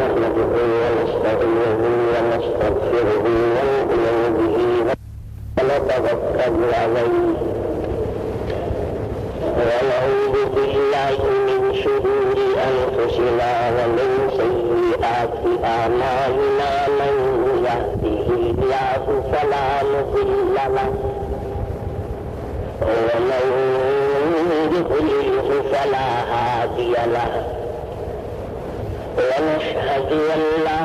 نحمده ونستعينه ونستغفره ونؤمن به ونتوكل عليه ونعوذ بالله من شرور أنفسنا ومن سيئات أعمالنا من يهده الله فلا مضل له ومن يضلله فلا هادي له ونشهد أن لا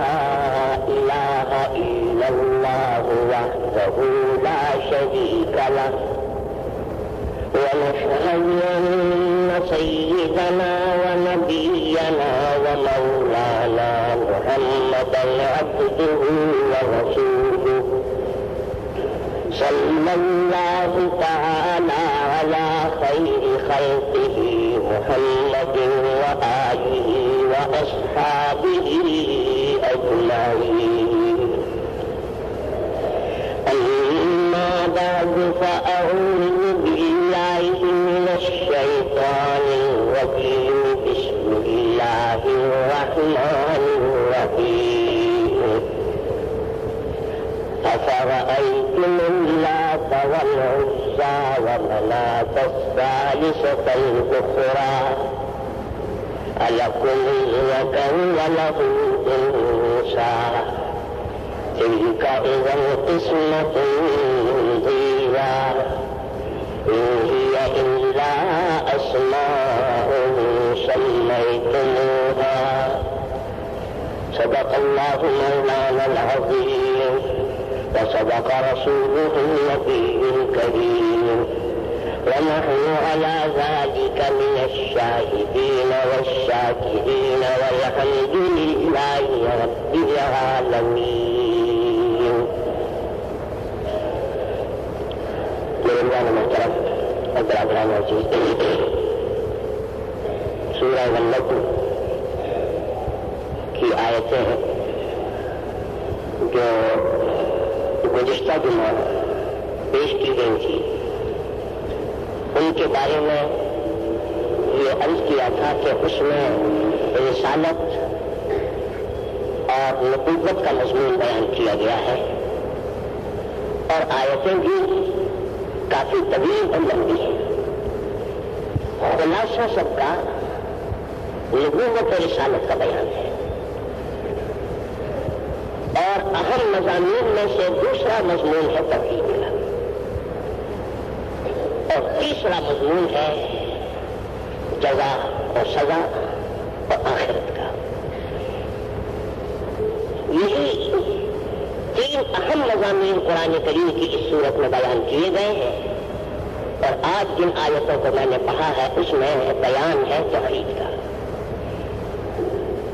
إله إلا الله وحده لا شريك له ونشهد أن سيدنا ونبينا ومولانا محمدا عبده ورسوله صلى الله تعالى على خير خلقه محمد وآله وأصحابه أجمعين أما بعد فأعوذ بالله من الشيطان الرجيم بسم الله الرحمن الرحيم أفرأيتم اللات والعزى ومناة الثالثة الأخرى ألكم الذكر وله الأنثى تلك إذا قسمة ضيزى إن هي إلا أسماء سميتموها صدق الله مولانا العظيم وصدق رسوله النبي الكريم ونحن على ذلك من الشاهدين والشاكرين والحمد لله رب العالمين. محترم اور برادران عزیز، سورہ النجم کی آیتیں ہیں جو گزشتہ جمعہ پیش کی گئی تھی، ان کے بارے میں یہ عرض کیا تھا کہ اس میں رسالت اور نبوت کا مضمون بیان کیا گیا ہے، اور آیتیں بھی کافی طویل اور لمبی ہیں۔ خلاصہ سب کا نبوت اور رسالت کا بیان ہے، اور اہم مضامین میں سے دوسرا مضمون ہے توحید کا، اور تیسرا مضمون ہے جزا اور سزا اور آخرت کا۔ یہی تین اہم مضامین قرآن کریم کی اس صورت میں بیان کیے گئے ہیں، اور آج جن آیتوں کو میں نے پڑھا ہے اس میں بیان ہے توحید کا۔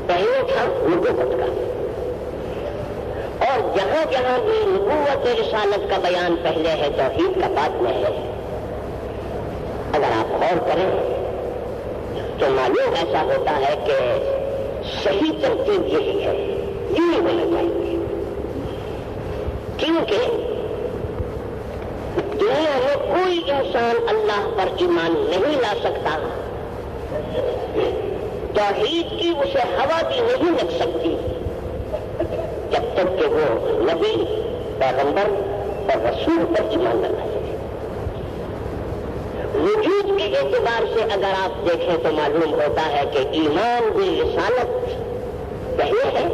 پہلے تھا نبوت کا، اور جہاں جہاں بھی نبوت و رسالت کا بیان پہلے ہے توحید کا بعد میں ہے، اگر آپ غور کریں تو معلوم ایسا ہوتا ہے کہ صحیح ترتیب یہی ہے، یہی ہونا چاہیے، کیونکہ دنیا میں کوئی انسان اللہ پر ایمان نہیں لا سکتا، توحید کی اسے ہوا بھی نہیں لگ سکتی جب تک کہ وہ نبی، پیغمبر اور رسول پر ایمان نہ لائے۔ وجود کے اعتبار سے اگر آپ دیکھیں تو معلوم ہوتا ہے کہ ایمان بالرسالت پہلے ہے،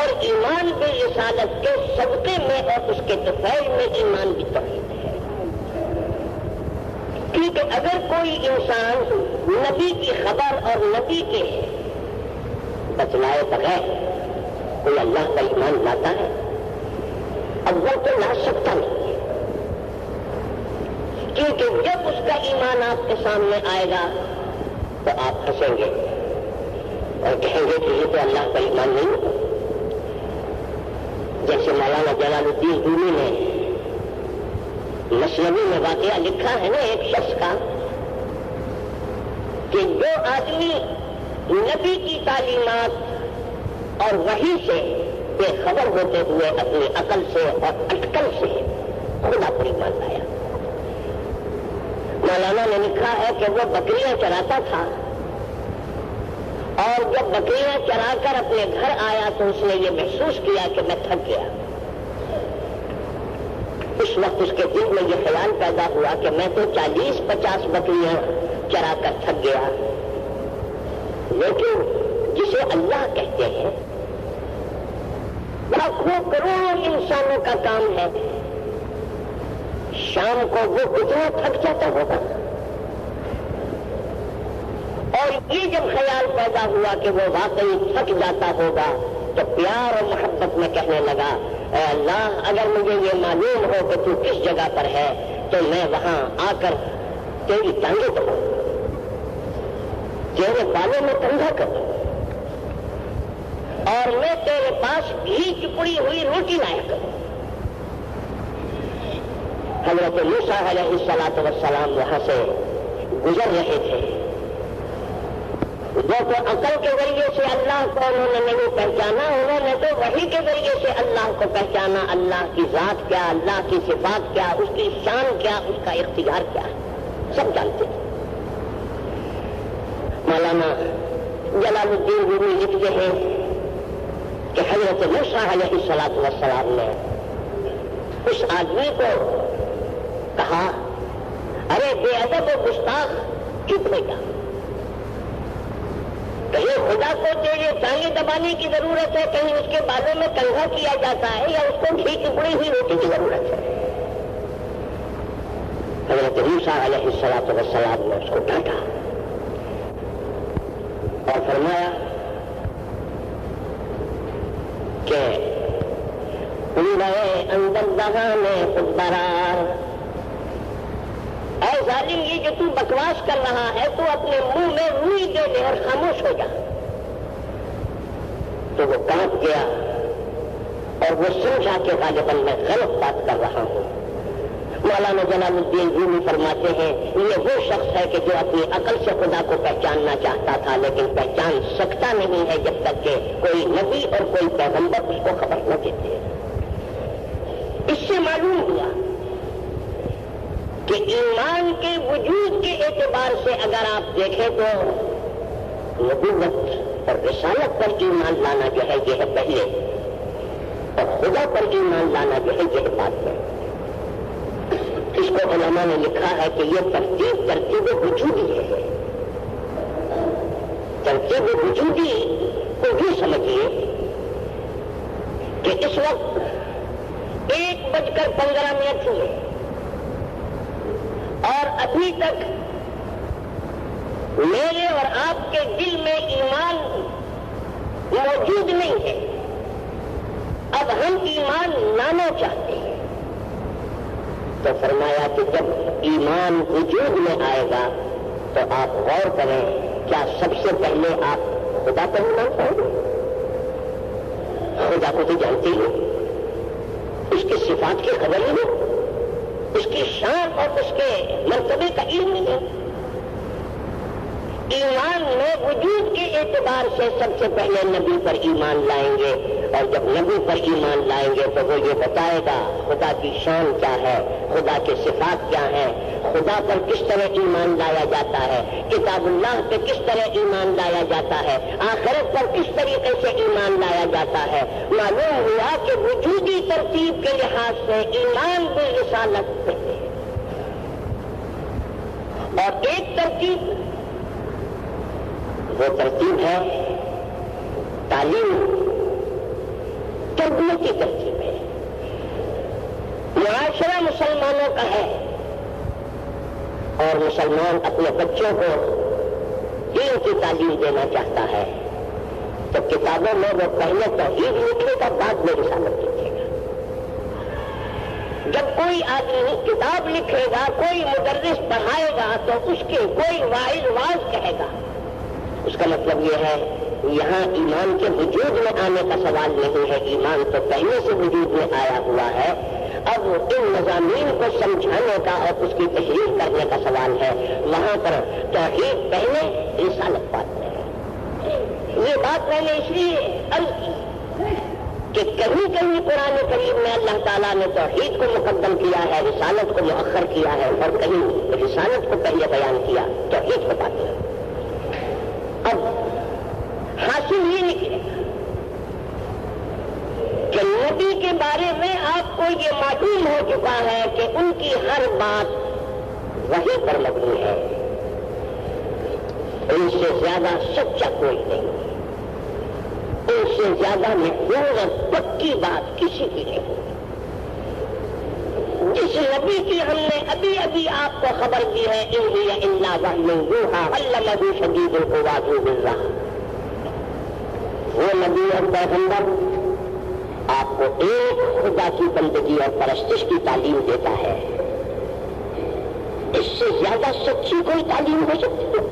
اور ایمان بالرسالت کے سبقے میں اور اس کے طفیل میں ایمان بھی توحید ہے، کیونکہ اگر کوئی انسان نبی کی خبر اور نبی کے بتلائے بغیر کوئی اللہ کا ایمان لاتا ہے، اب وہ تو لا سکتا نہیں، کیونکہ جب اس کا ایمان آپ کے سامنے آئے گا تو آپ ہنسیں گے اور کہیں گے کہ یہ تو اللہ کا ایمان نہیں۔ جیسے مولانا جلال الدین رومی نے مثنوی میں واقعہ لکھا ہے نا ایک شخص کا، کہ جو آدمی نبی کی تعلیمات اور وحی سے بے خبر ہوتے ہوئے اپنی عقل سے اور اٹکل سے خدا پر ایمان لایا۔ مولانا نے لکھا ہے کہ وہ بکریاں چراتا تھا اور جب بکریاں چرا کر اپنے گھر آیا تو اس نے یہ محسوس کیا کہ میں تھک گیا. اس وقت اس کے دل میں یہ خیال پیدا ہوا کہ میں تو 40-50 بکریاں چرا کر تھک گیا، لیکن جسے اللہ کہتے ہیں لاکھوں کروڑوں انسانوں کا کام ہے، شام کو وہ کتنا تھک جاتا ہوگا. اور یہ جب خیال پیدا ہوا کہ وہ واقعی تھک جاتا ہوگا تو پیار اور محبت میں کہنے لگا، اے اللہ اگر مجھے یہ معلوم ہو کہ تو کس جگہ پر ہے تو میں وہاں آ کر تیری ٹانگیں دوں، تیرے بالوں میں کنگھا کر دوں اور میں تیرے پاس گھی چپڑی ہوئی روٹی لایا کروں. حضرت موسیٰ علیہ السلام وہاں سے گزر رہے تھے. جو تو عقل کے ذریعے سے اللہ کو انہوں نے نہیں پہچانا، انہوں نے تو وحی کے ذریعے سے اللہ کو پہچانا. اللہ کی ذات کیا، اللہ کی صفات کیا، اس کی شان کیا، اس کا اختیار کیا، سب جانتے تھے. مولانا جلال الدین رومی لکھتے ہیں کہ حضرت موسیٰ علیہ السلام نے اس آدمی کو کہا، ارے بے ادب و گستاخ چپ ہو جا، کہیں خدا کو تیرے ٹانگیں دبانے کی ضرورت ہے، کہیں اس کے بالوں میں کنگھا کیا جاتا ہے، یا اس کو گھی چپڑی ہوئی روٹی کی ضرورت ہے. حضرت موسیٰ علیہ السلام نے اس کو ڈانٹا اور فرمایا کہ اندر دہان خود برار، اے ظالم یہ جو تو بکواس کر رہا ہے تو اپنے منہ میں روئی دے دے اور خاموش ہو جا. تو وہ کانپ گیا اور وہ سمجھا کہ غالباً میں غلط بات کر رہا ہوں. مولانا جلال الدین رومی فرماتے ہیں یہ وہ شخص ہے کہ جو اپنی عقل سے خدا کو پہچاننا چاہتا تھا لیکن پہچان سکتا نہیں ہے جب تک کہ کوئی نبی اور کوئی پیغمبر اس کو خبر نہ دیتے. اس سے معلوم ہوا کہ ایمان کے وجود کے اعتبار سے اگر آپ دیکھیں تو نبوت اور رسالت پر ایمان لانا جو ہے یہ ہے پہلے، اور خدا پر ایمان لانا جو ہے یہ بعد میں. اس کو علماء نے لکھا ہے کہ یہ ترتیب وجودی ہے. ترتیب وجودی کو بھی سمجھیے کہ اس وقت 1:15 ہوئے اور ابھی تک میرے اور آپ کے دل میں ایمان موجود نہیں ہے. اب ہم ایمان لانا چاہتے ہیں. تو فرمایا کہ جب ایمان وجود میں آئے گا تو آپ غور کریں کیا سب سے پہلے آپ خدا پر ایمان پائیں گے؟ خدا کو تو جانتے ہی، اس کی صفات کی خبر ہی نہیں، اس کی شان اور اس کے مرتبے کا علم نہیں. ایمان میں وجود کے اعتبار سے سب سے پہلے نبی پر ایمان لائیں گے، اور جب نبی پر ایمان لائیں گے تو وہ یہ بتائے گا خدا کی شان کیا ہے، خدا کے صفات کیا ہیں، خدا پر کس طرح ایمان لایا جاتا ہے، کتاب اللہ پہ کس طرح ایمان لایا جاتا ہے، آخرت پر کس طریقے سے ایمان لایا جاتا ہے. معلوم ہوا کہ وجودی ترتیب کے لحاظ سے ایمان بالرسالت پہلے، اور ایک ترتیب وہ ترتیب ہے تعلیم تربیت کی ترتیب ہے. معاشرہ مسلمانوں کا ہے اور مسلمان اپنے بچوں کو دین کی تعلیم دینا چاہتا ہے تو کتابوں میں وہ پہلے توحید لکھے گا، بعد میں رسالت لکھے گا. جب کوئی آدمی کتاب لکھے گا، کوئی مدرس پڑھائے گا تو اس کے کوئی واعظ واعظ کہے گا. اس کا مطلب یہ ہے یہاں ایمان کے وجود میں آنے کا سوال نہیں ہے، ایمان تو پہلے سے وجود میں آیا ہوا ہے. اب ان مضامین کو سمجھانے کا اور اس کی تحریر کرنے کا سوال ہے. وہاں پر توحید پہلے، رسالت بعد میں ہے. یہ بات میں نے اس لیے عرض کی کہ کہیں کہیں قرآن کریم میں اللہ تعالیٰ نے توحید کو مقدم کیا ہے، رسالت کو مؤخر کیا ہے، اور کہیں رسالت کو پہلے بیان کیا، توحید کو بعد میں. اب حاصل یہ نکلے کہ نبی کے بارے میں آپ کو یہ معلوم ہو چکا ہے کہ ان کی ہر بات وحی پر مبنی ہے، ان سے زیادہ سچا کوئی نہیں، ان سے زیادہ محفوظ اور پکی بات کسی کی نہیں۔ جس نبی کی ہم نے ابھی ابھی آپ کو خبر دی ہے، ان هی الا وحی یوحی علمہ شدید القویٰ ذو مرہ، وہ نبی اور پیغمبر آپ کو ایک خدا کی بندگی اور پرستش کی تعلیم دیتا ہے۔ اس سے زیادہ سچی کوئی تعلیم ہو سکتی ہے؟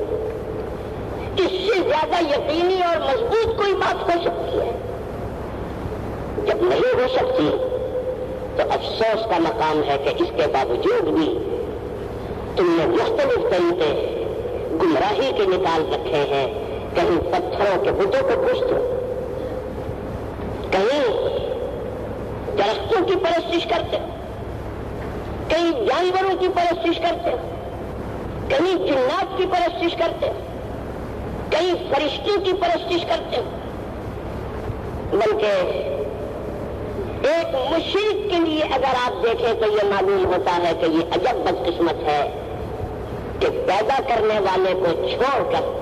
اس سے زیادہ یقینی اور مضبوط کوئی بات ہو سکتی ہے؟ جب نہیں ہو سکتی تو افسوس کا مقام ہے کہ اس کے باوجود بھی تم نے مختلف طریقے گمراہی کے نکال رکھے ہیں۔ کہیں پتھروں کے بتوں کو پوجتے، کہیں درختوں کی پرستش کرتے، کہیں جانوروں کی پرستش کرتے، کہیں جنات کی پرستش کرتے، کہیں فرشتوں کی پرستش کرتے، بلکہ ایک مشرک کے لیے اگر آپ دیکھیں تو یہ معلوم ہوتا ہے کہ یہ عجب بدقسمت ہے کہ پیدا کرنے والے کو چھوڑ کر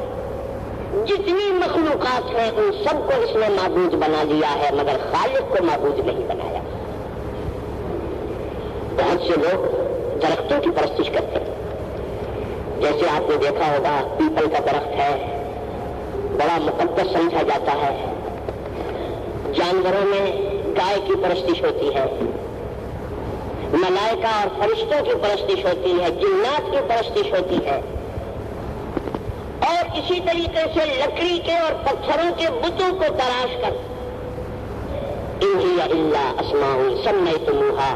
جتنی مخلوقات ہیں ان سب کو اس نے معبود بنا لیا ہے، مگر خالق کو معبود نہیں بنایا۔ بہت سے لوگ درختوں کی پرستش کرتے ہیں، جیسے آپ نے دیکھا ہوگا پیپل کا درخت ہے، بڑا مقدس سمجھا جاتا ہے۔ جانوروں میں گائے کی پرستش ہوتی ہے، ملائکہ اور فرشتوں کی پرستش ہوتی ہے، جنات کی پرستش ہوتی ہے، اور اسی طریقے سے لکڑی کے اور پتھروں کے بتوں کو تراش کر ان ہی الا اسماء سمیتموہا،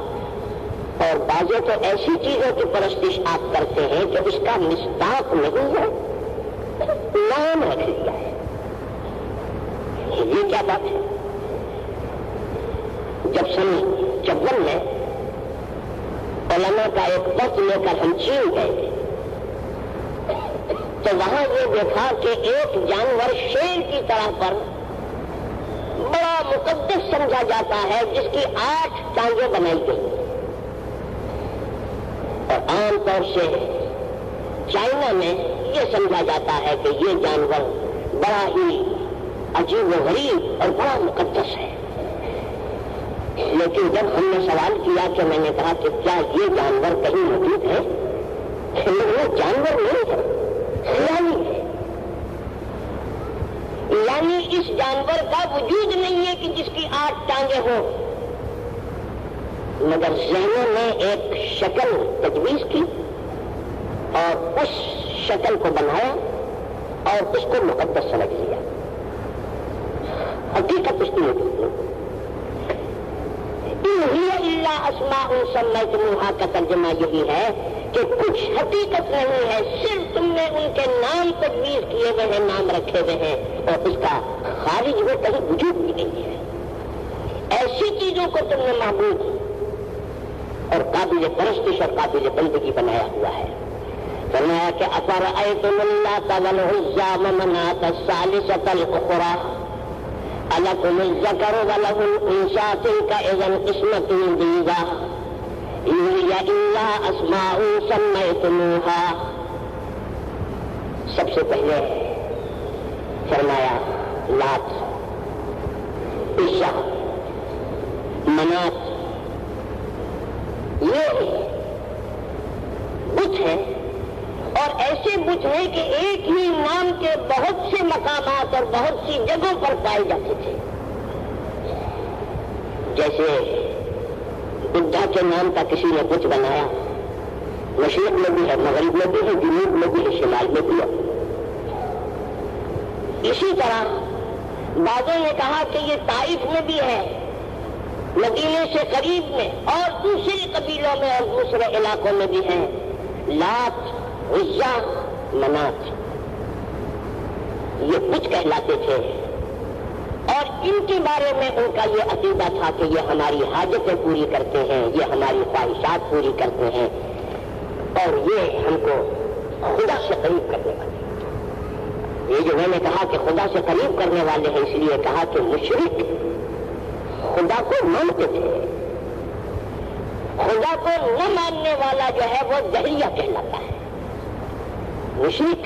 اور بعضوں تو ایسی چیزوں کی پرستش آپ کرتے ہیں جو اس کا مصداق نہیں ہے، نام رکھ دیا ہے۔ یہ کیا بات ہے؟ جب سن 54 میں علماء کا ایک وقت لے کر ہم چین گئے تھے تو وہاں یہ دیکھا کہ ایک جانور شیر کی طرح پر بڑا مقدس سمجھا جاتا ہے، جس کی 8 ٹانگیں بنائی گئی، اور عام طور سے چائنا میں یہ سمجھا جاتا ہے کہ یہ جانور بڑا ہی عجیب و غریب اور بڑا مقدس ہے۔ لیکن جب ہم نے سوال کیا کہ میں نے کہا کہ کیا یہ جانور کہیں موجود ہے، وہ جانور نہیں ہے، خیالی ہے، یعنی اس جانور کا وجود نہیں ہے کہ جس کی 8 ٹانگیں ہوں، مگر ذہنوں نے ایک شکل تجویز کی اور اس شکل کو بنایا اور اس کو مقدس سمجھ لیا۔ حقیقت اس کی وجود نہیں۔ ان ہی الا اسماء سمیتموہا کا ترجمہ یہی ہے کہ کچھ حقیقت نہیں ہے، صرف تم نے ان کے نام تجویز کیے ہوئے ہیں، نام رکھے ہوئے ہیں، اور اس کا خارج میں کہیں وجود بھی نہیں ہے۔ ایسی چیزوں کو تم نے معبود اور قابل پرستش اور قابل بندگی بنایا ہوا ہے۔ فرمایا کہ افرأیتم اللات والعزی ومناۃ الثالثۃ الاخری الکم الذکر وله الانثی تلک اذا قسمۃ ضیزی ان ہی الا اسماء سمیتموہا۔ سب سے پہلے فرمایا لات، عزا، منات، یہ بت ہیں، اور ایسے بت ہیں کہ ایک ہی نام کے بہت سے مقامات اور بہت سی جگہوں پر پائے جاتے تھے۔ جیسے بدھا کے نام کا کسی نے بت بنایا، مشرق میں بھی ہے، مغرب میں بھی ہے، جنوب میں بھی ہے، شمال میں بھی ہے۔ اسی طرح بعضوں نے کہا کہ یہ طائف میں بھی ہے، مدینے سے قریب میں، اور دوسرے قبیلوں میں اور دوسرے علاقوں میں بھی ہیں۔ لات، عزا، منات، یہ بت کہلاتے تھے، اور ان کے بارے میں ان کا یہ عقیدہ تھا کہ یہ ہماری حاجتیں پوری کرتے ہیں، یہ ہماری خواہشات پوری کرتے ہیں، اور یہ ہم کو خدا سے قریب کرنے والے، یہ جو میں نے کہا کہ خدا سے قریب کرنے والے ہیں، اس لیے کہا کہ مشرک خدا کو مانتے تھے، خدا کو نہ ماننے والا جو ہے وہ جہلیہ کہلاتا ہے۔ مشرک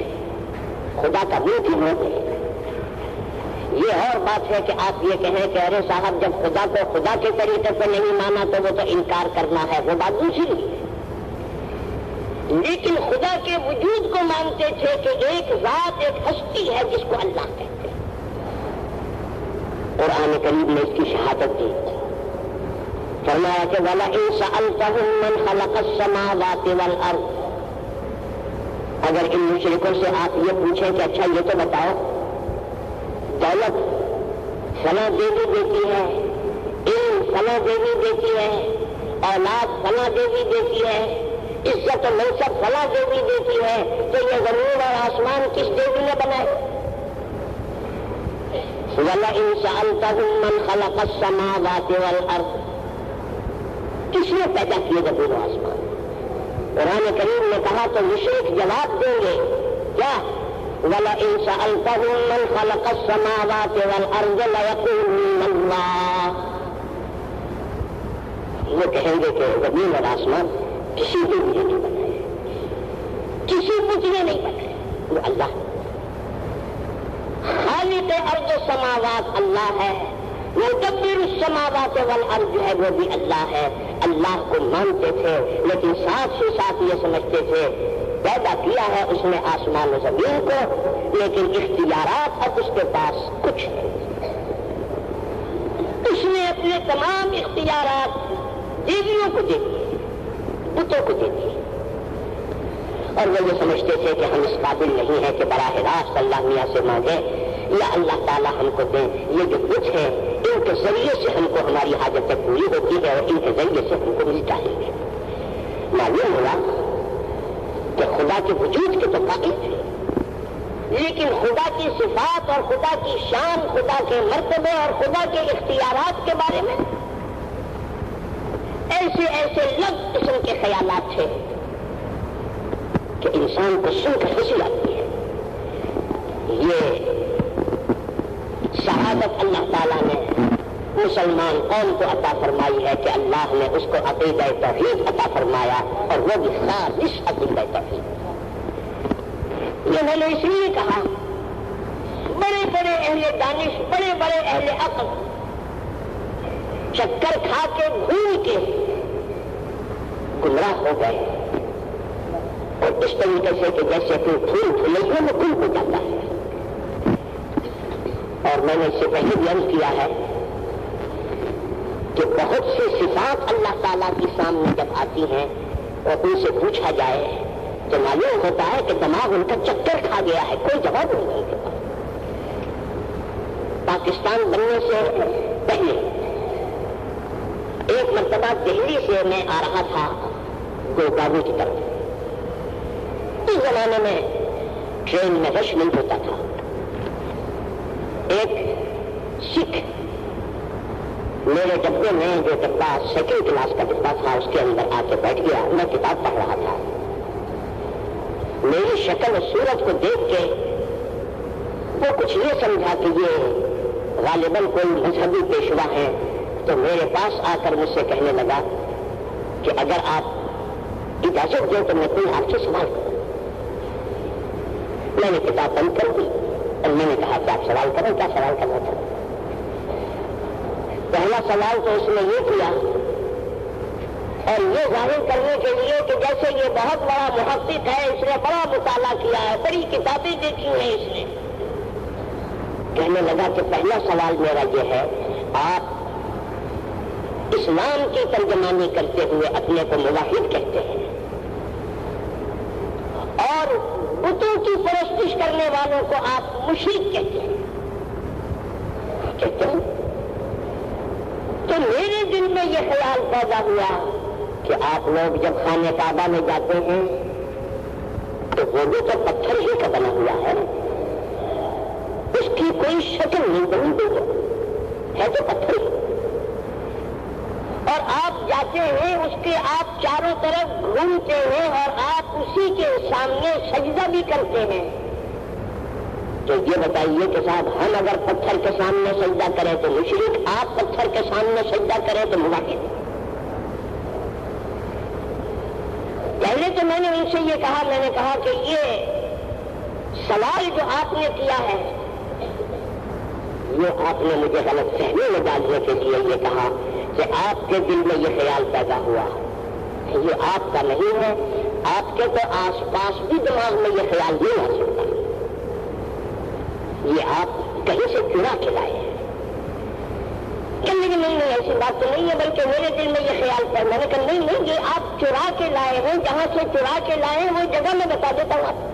خدا کا منکر ہوتے ہیں۔ یہ اور بات ہے کہ آپ یہ کہیں کہ ارے صاحب جب خدا کو خدا کے طریقے سے نہیں مانا تو وہ تو انکار کرنا ہے، وہ بات دوسری ہے۔ لیکن خدا کے وجود کو مانتے تھے کہ ایک ذات، ایک ہستی ہے جس کو اللہ کہتے ہیں۔ قرآن کریم نے اس کی شہادت دی، فرمایا کہ وَلَئِن سَأَلْتَهُم مَّنْ خَلَقَ السَّمَاوَاتِ وَالْأَرْضَ، اگر ان مشرکوں سے آپ یہ پوچھیں کہ اچھا یہ تو بتاؤ، دولت فلاں دیوی دیتی ہے، علم فلاں دیوی دیتی ہے، اولاد فلاں دیوی دیتی ہے، عزت و منصب فلاں دیوی دیتی ہے، تو یہ زمین اور آسمان کس دیوی نے بنائے؟ وَلَئِن سَأَلْتَهُم مَّنْ خَلَقَ السَّمَاوَاتِ وَالْأَرْضَ، کس نے پیدا کیے زمین و آسمان؟ قرآن کریم نے کہا تو مشرک جواب دیں گے کیا؟ وَلَئِن سَأَلْتَهُم مَّنْ خَلَقَ السَّمَاوَاتِ وَالْأَرْضَ لَيَقُولُنَّ اللَّهُ، وہ کہیں گے کہ زمین اور آسمان کسی کو بھی نہیں بنائے، کسی کچھ نے نہیں بنائے، وہ اللہ خالق ارض و سماوات اللہ ہے، مدبر السماوات والارض جو ہے وہ بھی اللہ ہے۔ اللہ کو مانتے تھے لیکن ساتھ ہی ساتھ یہ سمجھتے تھے پیدا کیا ہے اس نے آسمان و زمین کو، لیکن اختیارات اب اس کے پاس کچھ نہیں۔ اس نے اپنے تمام اختیارات دیویوں کو دے دیے، بتوں کو دے دیے، اور وہ یہ سمجھتے تھے کہ ہم اس قابل نہیں ہیں کہ براہ راست اللہ میاں سے مانگیں یا اللہ تعالیٰ ہم کو دیں، یہ جو کچھ ہے ان کے ذریعے سے ہم کو ہماری حاجتیں پوری ہوتی ہے اور ان کے ذریعے سے ہم کو ملتا ہے۔ معلوم ہوا کہ خدا کے وجود کے تو قائل تھے، لیکن خدا کی صفات اور خدا کی شان، خدا کے مرتبے اور خدا کے اختیارات کے بارے میں ایسے ایسے لگ قسم کے خیالات تھے کہ انسان کو سن کر ہنسی آتی ہے۔ یہ شہادت اللہ تعالیٰ نے مسلمان قوم کو عطا فرمائی ہے کہ اللہ نے اس کو عقیدہ توحید عطا فرمایا، اور وہ بھی خالص عقیدہ توحید۔ یہ میں نے اس لیے کہا بڑے بڑے اہل دانش، بڑے بڑے اہل عقل چکر کھا کے گھوم کے گمراہ ہو گئے، اور اس طریقے سے کہ جیسے کوئی پھول پھلیوں میں گل ہو جاتا ہے۔ اور میں نے اس سے پہلے بھی عرض کیا ہے کہ بہت سی صفات اللہ تعالیٰ کے سامنے جب آتی ہیں اور ان سے پوچھا جائے تو معلوم ہوتا ہے کہ دماغ ان کا چکر کھا گیا ہے، کوئی جواب نہیں دیتا۔ پاکستان بننے سے پہلے ایک مرتبہ دہلی سے میں آ رہا تھا گڑگاؤں کی طرف۔ اس زمانے میں ٹرین میں رش نہیں ہوتا تھا۔ ایک سکھ میرے ڈبے میں، جو ڈبہ سیکنڈ کلاس کا ڈبہ تھا، اس کے اندر آ کے بیٹھ گیا۔ میں کتاب پڑھ رہا تھا، میری شکل و صورت کو دیکھ کے وہ کچھ یہ سمجھا کہ یہ غالباً کوئی مذہبی پیشوا ہے، تو میرے پاس آ کر مجھ سے کہنے لگا کہ اگر آپ اجازت دیں تو میں کوئی آپ سے سوال کروں۔ میں نے کتاب بند کر دی اور میں نے کہا کہ آپ سوال کریں، کیا سوال کرنا چاہتے؟ پہلا سوال تو اس نے یہ کیا، اور یہ ظاہر کرنے کے لیے کہ جیسے یہ بہت بڑا محقق ہے، اس نے بڑا مطالعہ کیا ہے، بڑی کتابیں دیکھی ہیں اس نے، کہنے لگا کہ پہلا سوال میرا یہ ہے، آپ اسلام کی ترجمانی کرتے ہوئے اپنے کو موحد کہتے ہیں اور بتوں کی پرستش کرنے والوں کو آپ مشرک کہتے ہیں۔ تو میرے دل میں یہ خیال پیدا ہوا کہ آپ لوگ جب خانہ کعبہ میں جاتے ہیں تو وہ بھی تو پتھر ہی کا بنا ہوا ہے، اس کی کوئی شکل نہیں بنی ہوئی ہے تو پتھر ہی، اور آپ جاتے ہیں اس کے آپ چاروں طرف گھومتے ہیں اور آپ اسی کے سامنے سجدہ بھی کرتے ہیں، تو یہ بتائیے کہ صاحب ہم اگر پتھر کے سامنے سجدہ کریں تو مشرک، آپ پتھر کے سامنے سجدہ کریں تو موحد۔ پہلے تو میں نے ان سے یہ کہا، میں نے کہا کہ یہ سوال جو آپ نے کیا ہے یہ آپ نے مجھے غلط فہمی میں ڈالنے کے لیے یہ کہا کہ آپ کے دل میں یہ خیال پیدا ہوا، یہ آپ کا نہیں ہے، آپ کے تو آس پاس بھی دماغ میں یہ خیال نہیں آ سکتا، یہ آپ کہیں سے چرا کے لائے ہیں۔ لیکن نہیں ایسی بات تو نہیں ہے، بلکہ میرے دل میں یہ خیال تھا۔ میں نے کہا نہیں یہ آپ چرا کے لائے ہیں، جہاں سے چرا کے لائے ہیں وہ جگہ میں بتا دیتا ہوں آپ۔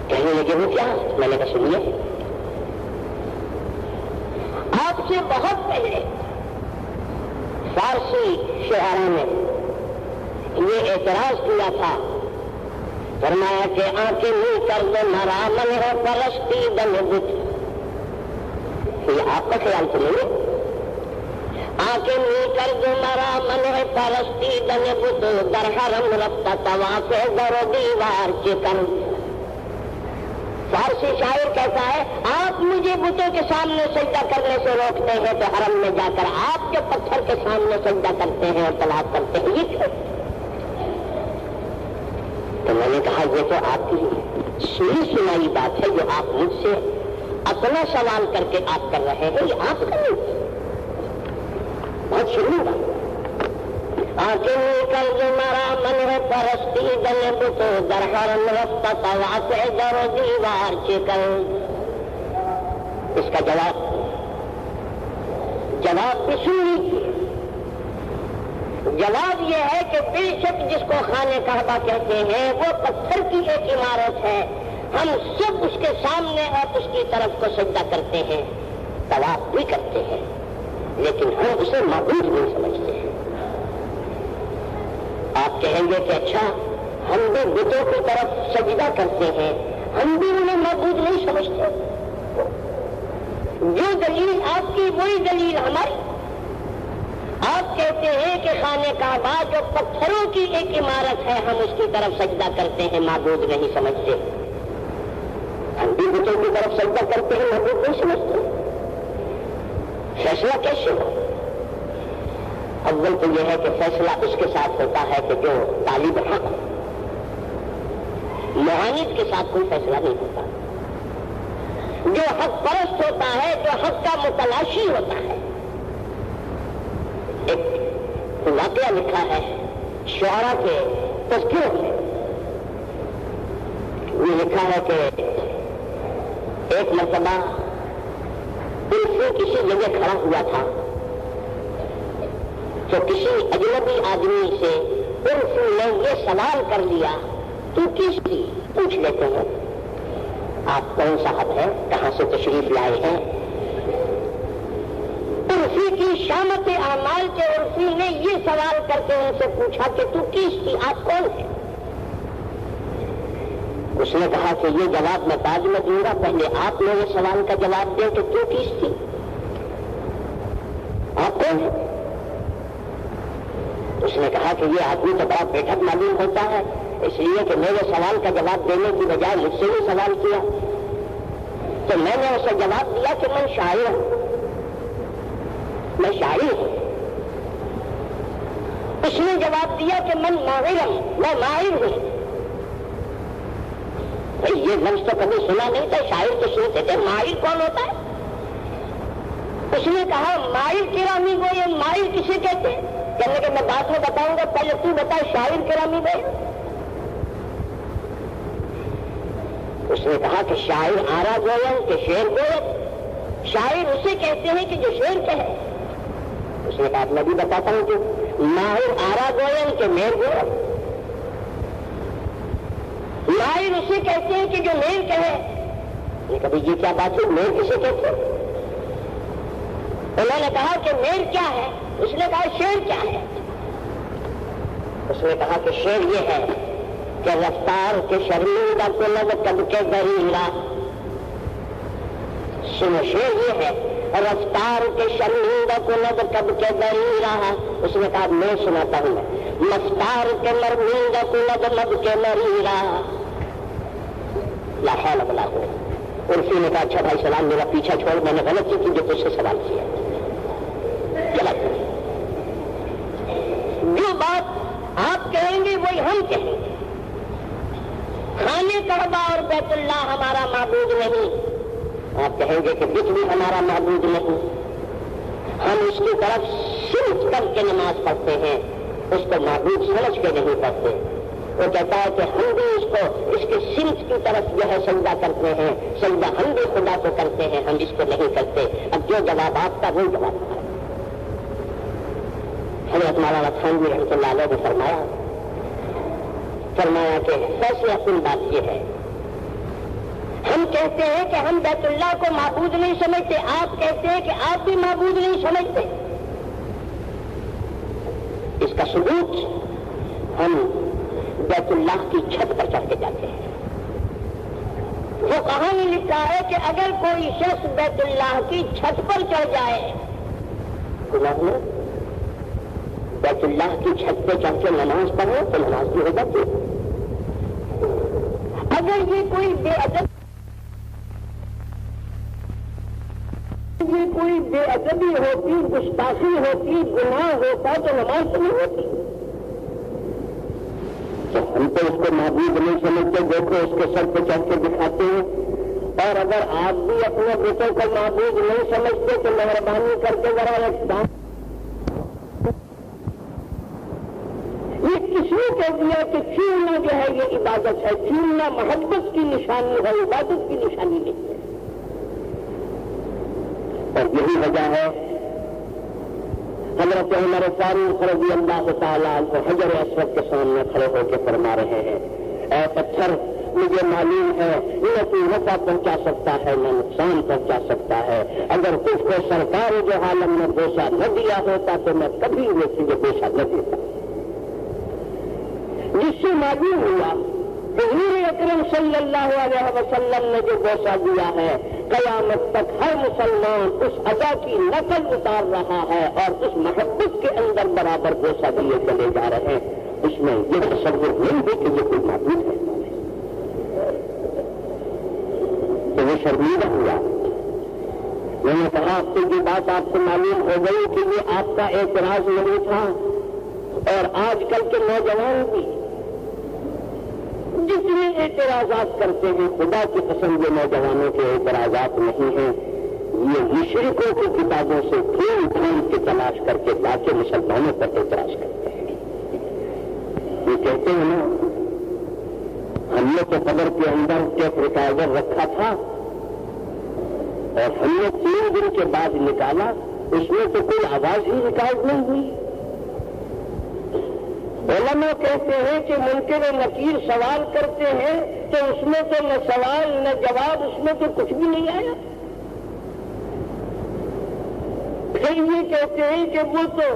کہنے لگے وہ کیا؟ میں نے کہا سنیے، آپ سے بہت پہلے فارسی شاعروں نے یہ اعتراض کیا تھا، فرمایا کہ آنکھیں منہ کر دے مرا من ہے پرستی بن بت۔ یہ آپ کا خیال تو نہیں ہے؟ آنکھیں منہ کر دے مرا من ہے پرستی بن بت، در حرم رفتہ طواف در و دیوار چکن۔ فارسی شاعر کہتا ہے آپ مجھے بتوں کے سامنے سجدہ کرنے سے روکتے ہیں تو حرم میں جا کر آپ کے پتھر کے سامنے سجدہ کرتے ہیں اور طواف کرتے ہیں، یہ کیوں؟ تو میں نے کہا یہ تو آپ کی سنی سنائی بات ہے جو آپ مجھ سے اپنا سوال کر کے آپ کر رہے ہیں، یہ آپ کا نہیں، بہت شروع بات۔ آنکھیں کر جو مرا من ہے پرستی دل بتو در حرم رفتہ طواف در و دیوار چکن۔ اس کا جواب بھی سن لیجیے۔ جواب یہ ہے کہ بے شک جس کو خانہ کعبہ کہتے ہیں وہ پتھر کی ایک عمارت ہے، ہم سب اس کے سامنے اور اس کی طرف کو سجدہ کرتے ہیں، طواف بھی کرتے ہیں، لیکن ہم اسے معبود نہیں سمجھتے ہیں۔ آپ کہیں گے کہ اچھا ہم بھی بتوں کی طرف سجدہ کرتے ہیں، ہم بھی انہیں معبود نہیں سمجھتے، جو دلیل آپ کی وہی دلیل ہماری۔ آپ کہتے ہیں کہ خانہ کعبہ جو پتھروں کی ایک عمارت ہے ہم اس کی طرف سجدہ کرتے ہیں، معبود نہیں سمجھتے، ہم بھی بتوں کی طرف سجدہ کرتے ہیں، معبود نہیں سمجھتے۔ فیصلہ کیسے ہو؟ اول تو یہ ہے کہ فیصلہ اس کے ساتھ ہوتا ہے کہ جو طالب حق، معاند کے ساتھ کوئی فیصلہ نہیں ہوتا، جو حق پرست ہوتا ہے، جو حق کا متلاشی ہوتا ہے۔ ایک واقعہ لکھا ہے شعراء کے تذکروں میں، یہ لکھا ہے کہ ایک مرتبہ کسی جگہ کھڑا ہوا تھا تو کسی اجنبی آدمی سے عرفی نے یہ سوال کر لیا، تو کس کی؟ پوچھ لیتے ہیں آپ کون صاحب ہیں، کہاں سے تشریف لائے ہیں؟ عرفی کی شامت اعمال کے عرفی نے یہ سوال کر کے ان سے پوچھا کہ تو کس کی، آپ کون ہیں؟ اس نے کہا کہ یہ جواب میں بعد میں دوں گا، پہلے آپ نے یہ سوال کا جواب دیں کہ تو کس تھی، آپ کون ہیں؟ اس نے کہا کہ یہ آدمی تو بڑا بیٹھک معلوم ہوتا ہے، اس لیے کہ میرے سوال کا جواب دینے کی بجائے مجھ سے ہی سوال کیا، تو میں نے اسے جواب دیا کہ میں شاعر ہوں، میں شاعر ہوں۔ اس نے جواب دیا کہ میں ماہر ہوں، میں ماہر ہوں۔ یہ لفظ تو کبھی سنا نہیں تھا، شاعر تو سنتے تھے، ماہر کون ہوتا ہے؟ اس نے کہا ماہر کرامی گوئے، ماہر کسے کہتے ہیں؟ کہنے کہ میں بات میں بتاؤں گا، پہلے تو بتا شاعر کرامی گوئے۔ اس نے کہا کہ شاعر آرا گوئن کہ شعر گوئن، شاعر اسے کہتے ہیں کہ جو شعر کہے۔ اس نے کہا میں بھی بتاتا ہوں کہ ماہر آرا گوئن کہ میر گوئن، ماہر اسے کہتے ہیں کہ جو میر کہے۔ یہ کبھی یہ کیا بات ہے، میر کسے کہتے ہیں؟ انہوں نے کہا کہ میر کیا ہے؟ اس نے کہا شعر کیا ہے؟ اس نے کہا کہ شعر یہ ہے کہ رفتار کے شرمندہ کو لگ کب کے دریرا، سنو شعر یہ ہے رفتار کے شرمندہ کو لگ کب کے دریرا۔ اس نے کہا میں سناتا ہوں، مفتار کے مرمندہ کو لگ مب کے مریرا۔ لا حول ولا قوت۔ عرفی نے کہا اچھا بھائی سلام میرا پیچھا چھوڑ، میں نے غلطی کی جو تجھ سے سوال کیا، غلط۔ جو بات آپ کہیں گے وہی ہم کہیں گے۔ خانہ کعبہ اور بیت اللہ ہمارا معبود نہیں، آپ کہیں گے کہ بجلی ہمارا معبود نہیں، ہم اس کی طرف سمجھ کر کے نماز پڑھتے ہیں، اس کو معبود سمجھ کے نہیں پڑھتے۔ وہ کہتا ہے کہ ہم بھی اس کے سمجھ کی طرف جو ہے سجدہ کرتے ہیں، سجدہ ہم بھی خدا کو کرتے ہیں، ہم اس کو نہیں کرتے۔ اب جو جواب آپ کا وہی جواب ہے۔ حضرت مولانا تھانوی رحمۃ اللہ علیہ نے فرمایا کہ فیصلہ کن بات یہ ہے، ہم کہتے ہیں کہ ہم بیت اللہ کو معبود نہیں سمجھتے، آپ کہتے ہیں کہ آپ بھی معبود نہیں سمجھتے۔ اس کا ثبوت ہم بیت اللہ کی چھت پر چڑھ کے جاتے ہیں۔ وہ کہانی لکھا ہے کہ اگر کوئی شخص بیت اللہ کی چھت پر چڑھ جائے، بیت اللہ کی چھت پہ چڑھ کے نماز پڑھو تو نماز بھی ہو جاتی ہے۔ اگر یہ کوئی بے ادبی ہوتی، گستاخی ہوتی، گناہ ہوتا تو نماز نہیں ہوتی۔ تو ہم تو اس کو معبود نہیں سمجھتے، دیکھو اس کے سر پہ چڑھ کے دکھاتے ہیں۔ اور اگر آپ بھی اپنے بیٹوں کو معبود نہیں سمجھتے تو مہربانی کر کے ذرا ایک دام یہ کس نے کہہ دیا کہ چھوڑنا جو ہے یہ عبادت ہے، چھوڑنا محبت کی نشانی ہے، عبادت کی نشانی نہیں ہے۔ اور یہی وجہ ہے حضرت عمر فاروق رضی اللہ تعالیٰ عنہ حجر اسود کے سامنے کھڑے ہو کے فرما رہے ہیں، اے پتھر مجھے معلوم ہے نہ تو نفع پہنچا سکتا ہے نہ نقصان پہنچا سکتا ہے، اگر تجھ کو سرکار جو عالم نے بوسہ نہ دیا ہوتا تو میں کبھی وہ تجھے بوسہ نہ دیتا۔ جس سے معلوم ہوا حضور اکرم صلی اللہ علیہ وسلم نے جو بوسہ دیا ہے، قیامت تک ہر مسلمان اس ادا کی نقل اتار رہا ہے اور اس محبت کے اندر برابر بوسہ دیے چلے جا رہے ہیں۔ اس میں یہ تصور نہیں ہے کہ یہ کوئی معبود ہے، تو وہ شرمندہ ہوا۔ میں نے کہا آپ سے یہ بات آپ کو معلوم ہو گئی کہ یہ آپ کا اعتراض نہیں تھا، اور آج کل کے نوجوان بھی جتنے اعتراضات کرتے ہیں، خدا کی قسم یہ نوجوانوں کے اعتراضات نہیں ہیں، یہ مشرکوں کی کتابوں سے ڈھونڈ کے تلاش کر کے لا کے مسلمانوں پر اعتراض کرتے ہیں۔ یہ کہتے ہیں نا ہم نے تو قبر کے اندر ٹیپ ریکارڈر رکھا تھا اور ہم نے 3 دن کے بعد نکالا، اس میں تو کوئی آواز ہی ریکارڈ نہیں ہوئی۔ علماء کہتے ہیں کہ منکر و نکیر سوال کرتے ہیں تو اس میں تو نہ سوال نہ جواب، اس میں تو کچھ بھی نہیں آیا۔ پھر یہ کہتے ہیں کہ وہ تو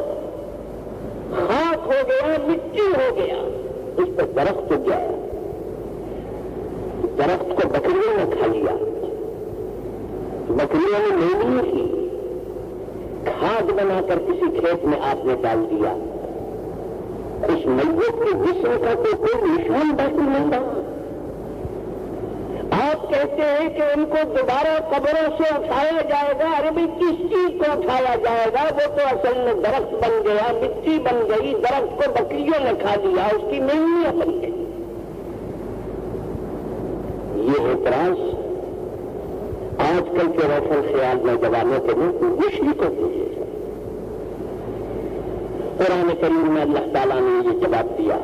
خاک ہو گیا، مٹی ہو گیا، اس پہ درخت ہو گیا، درخت کو بکریوں نے کھا لیا، بکریوں نے نہیں کی، کھاد بنا کر کسی کھیت میں آپ نے ڈال دیا، اس میت کے جسم کا تو کوئی نشان باقی نہیں رہا۔ آپ کہتے ہیں کہ ان کو دوبارہ قبروں سے اٹھایا جائے گا، ارے بھائی کس چیز کو اٹھایا جائے گا؟ وہ تو اصل میں درخت بن گیا، مٹی بن گئی، درخت کو بکریوں نے کھا لیا، اس کی میویاں بن گئی۔ یہ اعتراض آج کل کے روشن خیال نوجوانوں کے لیے مشرکوں کے لیے ہے۔ قرآن کریم میں اللہ تعالیٰ نے یہ جواب دیا،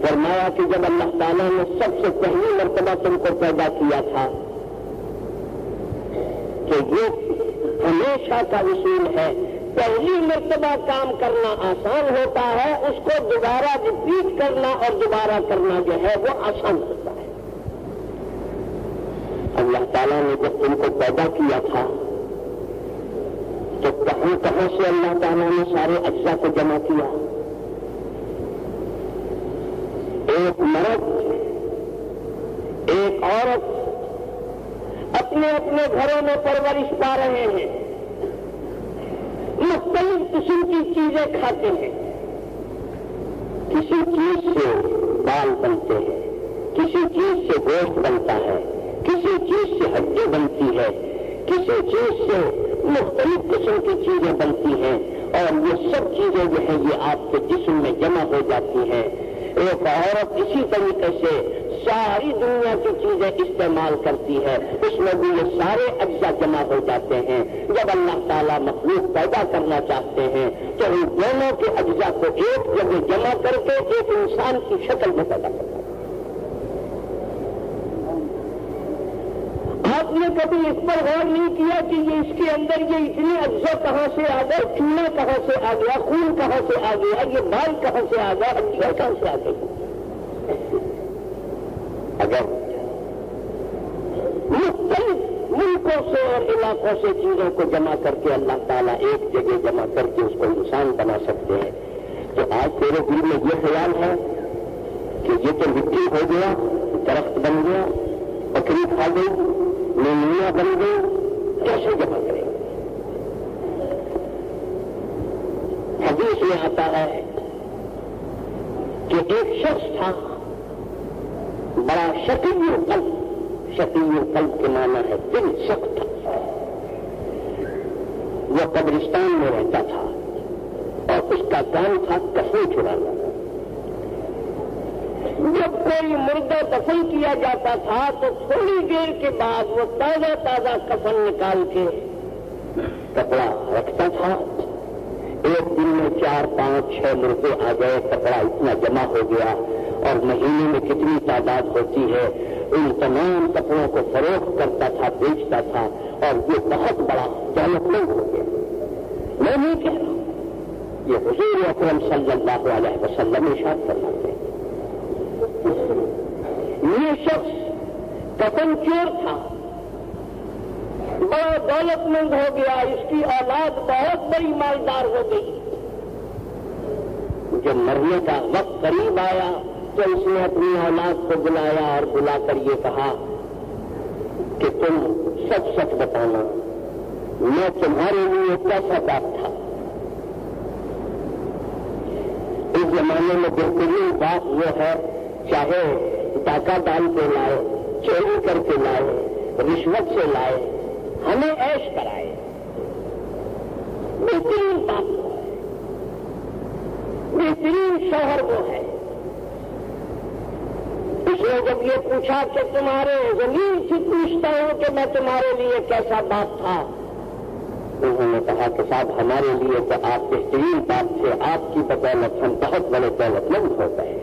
فرمایا کہ جب اللہ تعالیٰ نے سب سے پہلی مرتبہ تم کو پیدا کیا تھا کہ یہ ہمیشہ کا اصول ہے، پہلی مرتبہ کام کرنا آسان ہوتا ہے، اس کو دوبارہ ریپیٹ کرنا اور دوبارہ کرنا جو ہے وہ آسان ہوتا ہے۔ اللہ تعالیٰ نے جب تم کو پیدا کیا تھا تو کہاں سے اللہ تعالیٰ نے سارے اجزاء کو جمع کیا؟ ایک مرد ایک عورت اپنے اپنے گھروں میں پرورش پا رہے ہیں، مختلف قسم کی چیزیں کھاتے ہیں، کسی چیز سے بال بنتے ہیں، کسی چیز سے گوشت بنتا ہے، کسی چیز سے ہڈی بنتی ہے، کسی چیز سے مختلف قسم کی چیزیں بنتی ہیں، اور یہ سب چیزیں جو ہیں یہ آپ کے جسم میں جمع ہو جاتی ہیں۔ ایک عورت اسی طریقے سے ساری دنیا کی چیزیں استعمال کرتی ہے، اس میں بھی یہ سارے اجزاء جمع ہو جاتے ہیں۔ جب اللہ تعالیٰ مخلوق پیدا کرنا چاہتے ہیں تو ان دونوں کے اجزاء کو ایک جگہ جمع کر کے ایک انسان کی شکل میں پیدا کرتا ہے۔ آپ نے کبھی اس پر غور نہیں کیا کہ یہ اس کے اندر یہ اتنے اجزاء کہاں سے آ گئے، چونا کہاں سے آ گیا، خون کہاں سے آ گیا، یہ بال کہاں سے آ گیا، ہڈیاں کہاں سے آ گئی؟ اگر مختلف ملکوں سے اور علاقوں سے چیزوں کو جمع کر کے اللہ تعالیٰ ایک جگہ جمع کر کے اس کو انسان بنا سکتے ہیں، تو آج تیرے دل میں یہ خیال ہے کہ یہ تو مٹی ہو گیا، درخت بن گیا، بکری کھا گئی، میمنیاں بن گئی، کیسے جمع کریں؟ حدیث میں آتا ہے کہ ایک شخص تھا بڑا شقی قلب، شقی قلب کے معنی ہے دل سخت تھا، وہ قبرستان میں رہتا تھا اور اس کا کام تھا کفن چرانا۔ جب کوئی مردہ دفن کیا جاتا تھا تو تھوڑی دیر کے بعد وہ تازہ تازہ کفن نکال کے کپڑا رکھتا تھا۔ ایک دن میں 4، 5، 6 مردے آ گئے، کپڑا اتنا جمع ہو گیا، اور مہینے میں کتنی تعداد ہوتی ہے، ان تمام کپڑوں کو فروخت کرتا تھا، بیچتا تھا، اور یہ بہت بڑا دولت مند ہو گیا۔ میں نہیں کہہ رہا ہوں، یہ حضور اکرم صلی اللہ علیہ وسلم ارشاد فرماتے ہیں۔ یہ شخص کفن چور تھا، بڑا دولت مند ہو گیا، اس کی اولاد بہت بڑی مالدار ہو گئی۔ جب مرنے کا وقت قریب آیا تو اس نے اپنی اولاد کو بلایا اور بلا کر یہ کہا کہ تم سچ سچ بتانا، میں تمہارے لیے کیسا باپ تھا؟ اس زمانے میں بہترین بات وہ ہے، چاہے ڈاکہ ڈال کے لائے، چوری کر کے لائے، رشوت سے لائے، ہمیں عیش کرائے، بہترین بات وہ ہے، بہترین شوہر وہ ہے۔ اس نے جب یہ پوچھا کہ تمہارے زمین سے پوچھتا ہوں کہ میں تمہارے لیے کیسا باپ تھا، انہوں نے کہا کہ صاحب ہمارے لیے تو آپ بہترین باپ تھے، آپ کی بدولت ہم بہت بڑے دولت مند ہو گئے،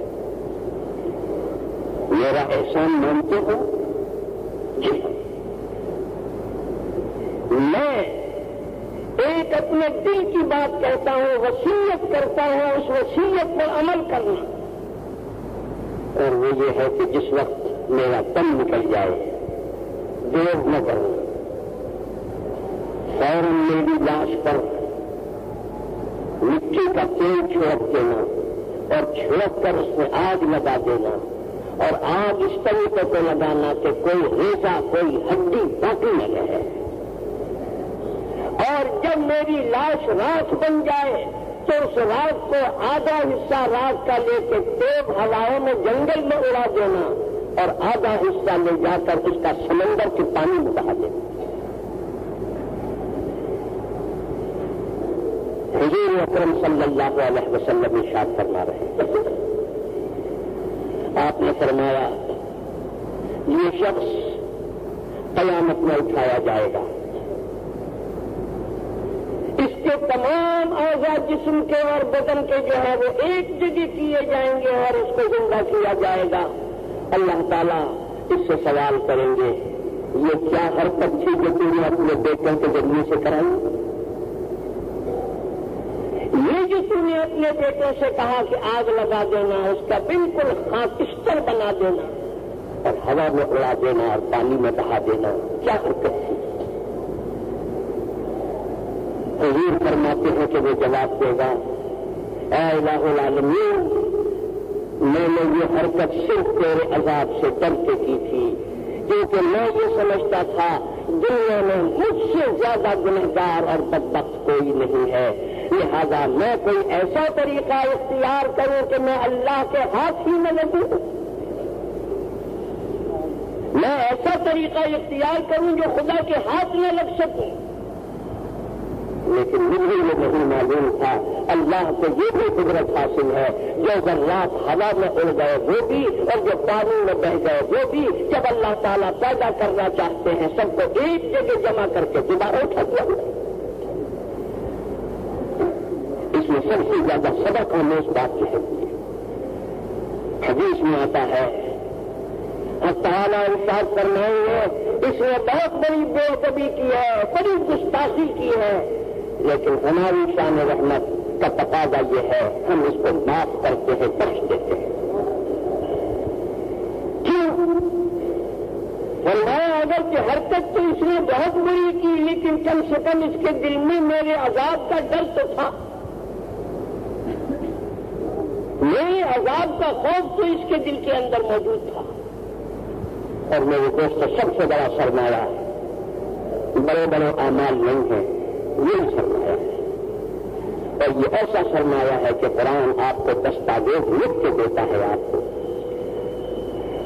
میرا احسان مانتے ہو؟ جی میں ایک اپنے دل کی بات کہتا ہوں، وصیت کرتا ہوں، اس وصیت پر عمل کرنا، اور وہ یہ ہے کہ جس وقت میرا دم نکل جائے دیر نہ کروں، فوراً میری لاش پر مٹی کا تیل چھڑک دینا اور چھڑک کر اس میں آگ لگا دینا، اور آگ اس طریقے کو لگانا کہ کوئی ریزہ، کوئی ہڈی باقی نہ رہے، اور جب میری لاش راکھ بن جائے تو اس راکھ کو آدھا حصہ راکھ کا لے کے تیز ہواؤں میں جنگل میں اڑا دینا، اور آدھا حصہ لے جا کر اس کا سمندر کے پانی میں بہا دینا۔ حضور اکرم صلی اللہ علیہ وسلم ارشاد فرما رہے ہیں، آپ نے فرمایا یہ شخص قیامت میں اٹھایا جائے گا، اس کے تمام اعضاء جسم کے اور بدن کے جو ہے وہ ایک جگہ کیے جائیں گے اور اس کو زندہ کیا جائے گا۔ اللہ تعالیٰ اس سے سوال کریں گے یہ کیا حرکت تھی جو تم نے اپنے بیٹوں کے ذریعے سے کرائی؟ یہ جو تم نے اپنے بیٹوں سے کہا کہ آگ لگا دینا، اس کا بالکل خاکستر بنا دینا اور ہوا میں اڑا دینا اور پانی میں بہا دینا، کیا حرکت تھی؟ حضور فرماتے ہیں کہ وہ جواب دے گا، اے الہ العالمین، میں نے یہ حرکت صرف تیرے عذاب سے ڈر کے کی تھی، کیونکہ میں یہ سمجھتا تھا دنیا میں مجھ سے زیادہ گنہگار اور بدبخت کوئی نہیں ہے، لہذا میں کوئی ایسا طریقہ اختیار کروں کہ میں اللہ کے ہاتھ ہی میں لگوں۔ میں ایسا طریقہ اختیار کروں جو خدا کے ہاتھ نہ لگ سکوں. لیکن مجھے یہ نہیں معلوم تھا اللہ کو یہ بھی قدرت حاصل ہے جو ذرات ہوا میں اڑ گئے وہ بھی اور جو پانی میں بہ گئے وہ بھی جب اللہ تعالیٰ پیدا کرنا چاہتے ہیں سب کو ایک جگہ جمع کر کے دوبارہ اٹھا دیا. اس میں سب سے زیادہ سبق آمیز بات یہ ہے حدیث میں آتا ہے اور تعالیٰ ارشاد فرمائیں گے اس نے بہت بڑی بے ادبی کی ہے بڑی گستاخی کی ہے لیکن ہماری شان رحمت کا تقاضا یہ ہے ہم اس کو معاف کرتے ہیں بخش دیتے ہیں. کیوں؟ فرمایا اگر کہ حرکت تو اس نے بہت بڑی کی لیکن کم سے کم اس کے دل میں میرے عذاب کا ڈر تو تھا. میرے عذاب کا خوف تو اس کے دل کے اندر موجود تھا. اور میرے دوست سب سے بڑا سرمایہ بڑے بڑے اعمال نہیں ہیں یہ سرمایہ ہے. اور یہ ایسا سرمایہ ہے کہ قرآن آپ کو دستاویز لکھ کے دیتا ہے. آپ کو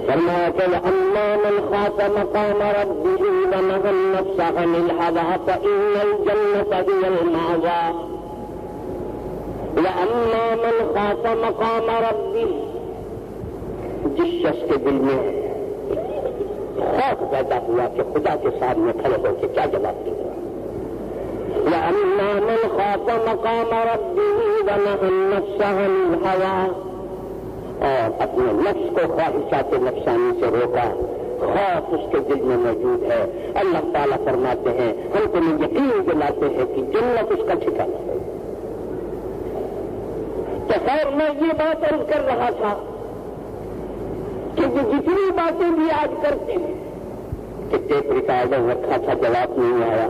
فرمایا کہ اما من خاف مقام ربه ونهى النفس عن الهوى فإن الجنة هي المأوى. واما من خاف مقام ربه جس شخص کے دل میں خوف پیدا ہوا کہ خدا کے سامنے کھڑے ہو کے کیا جواب دے گا. وَأَمَّا مَنْ خَافَ مَقَامَ رَبِّهِ وَنَهَى النَّفْسَ عَنِ الْهَوَىٰ اور اپنے نفس کو خواہشات نفسانی سے روکا. خوف اس کے دل میں موجود ہے. اللہ تعالیٰ فرماتے ہیں ہم تمہیں یقین دلاتے ہیں کہ جنت اس کا ٹھکانا ہے. تو خیر میں یہ بات عرض کر رہا تھا کہ جو جتنی باتیں بھی آج کرتے ہیں کہ ٹیپ ریکارڈر رکھا تھا جواب نہیں آیا.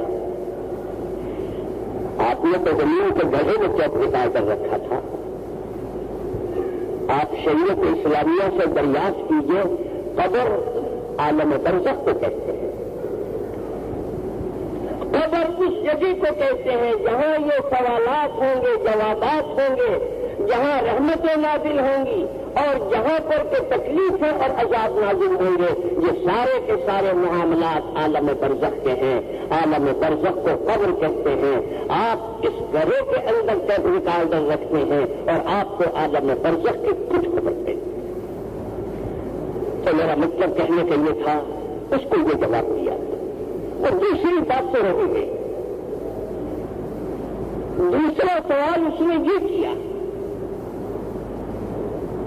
آپ نے تو زمین کے گڑھے میں ٹیپ ریکارڈر رکھا تھا. آپ شریعت اسلامیہ سے دریافت کیجئے قبر عالم برزخ کو کہتے ہیں. قبر اس جگہ کو کہتے ہیں جہاں یہ سوالات ہوں گے جوابات ہوں گے جہاں رحمتیں نازل ہوں گی اور جہاں پر کہ تکلیفیں اور عذاب نازل ہوں گے. یہ سارے کے سارے معاملات عالم برزخ کے ہیں. عالم برزخ کو قبر کہتے ہیں. آپ اس گھرے کے اندر ٹیپ ریکارڈر رکھتے ہیں اور آپ کو عالم برزخ کی کچھ خبر ہے. تو میرا مطلب کہنے کا یہ تھا اس کو یہ جواب دیا. اور دوسری بات سے رہی گئی. دوسرا سوال اس نے یہ کیا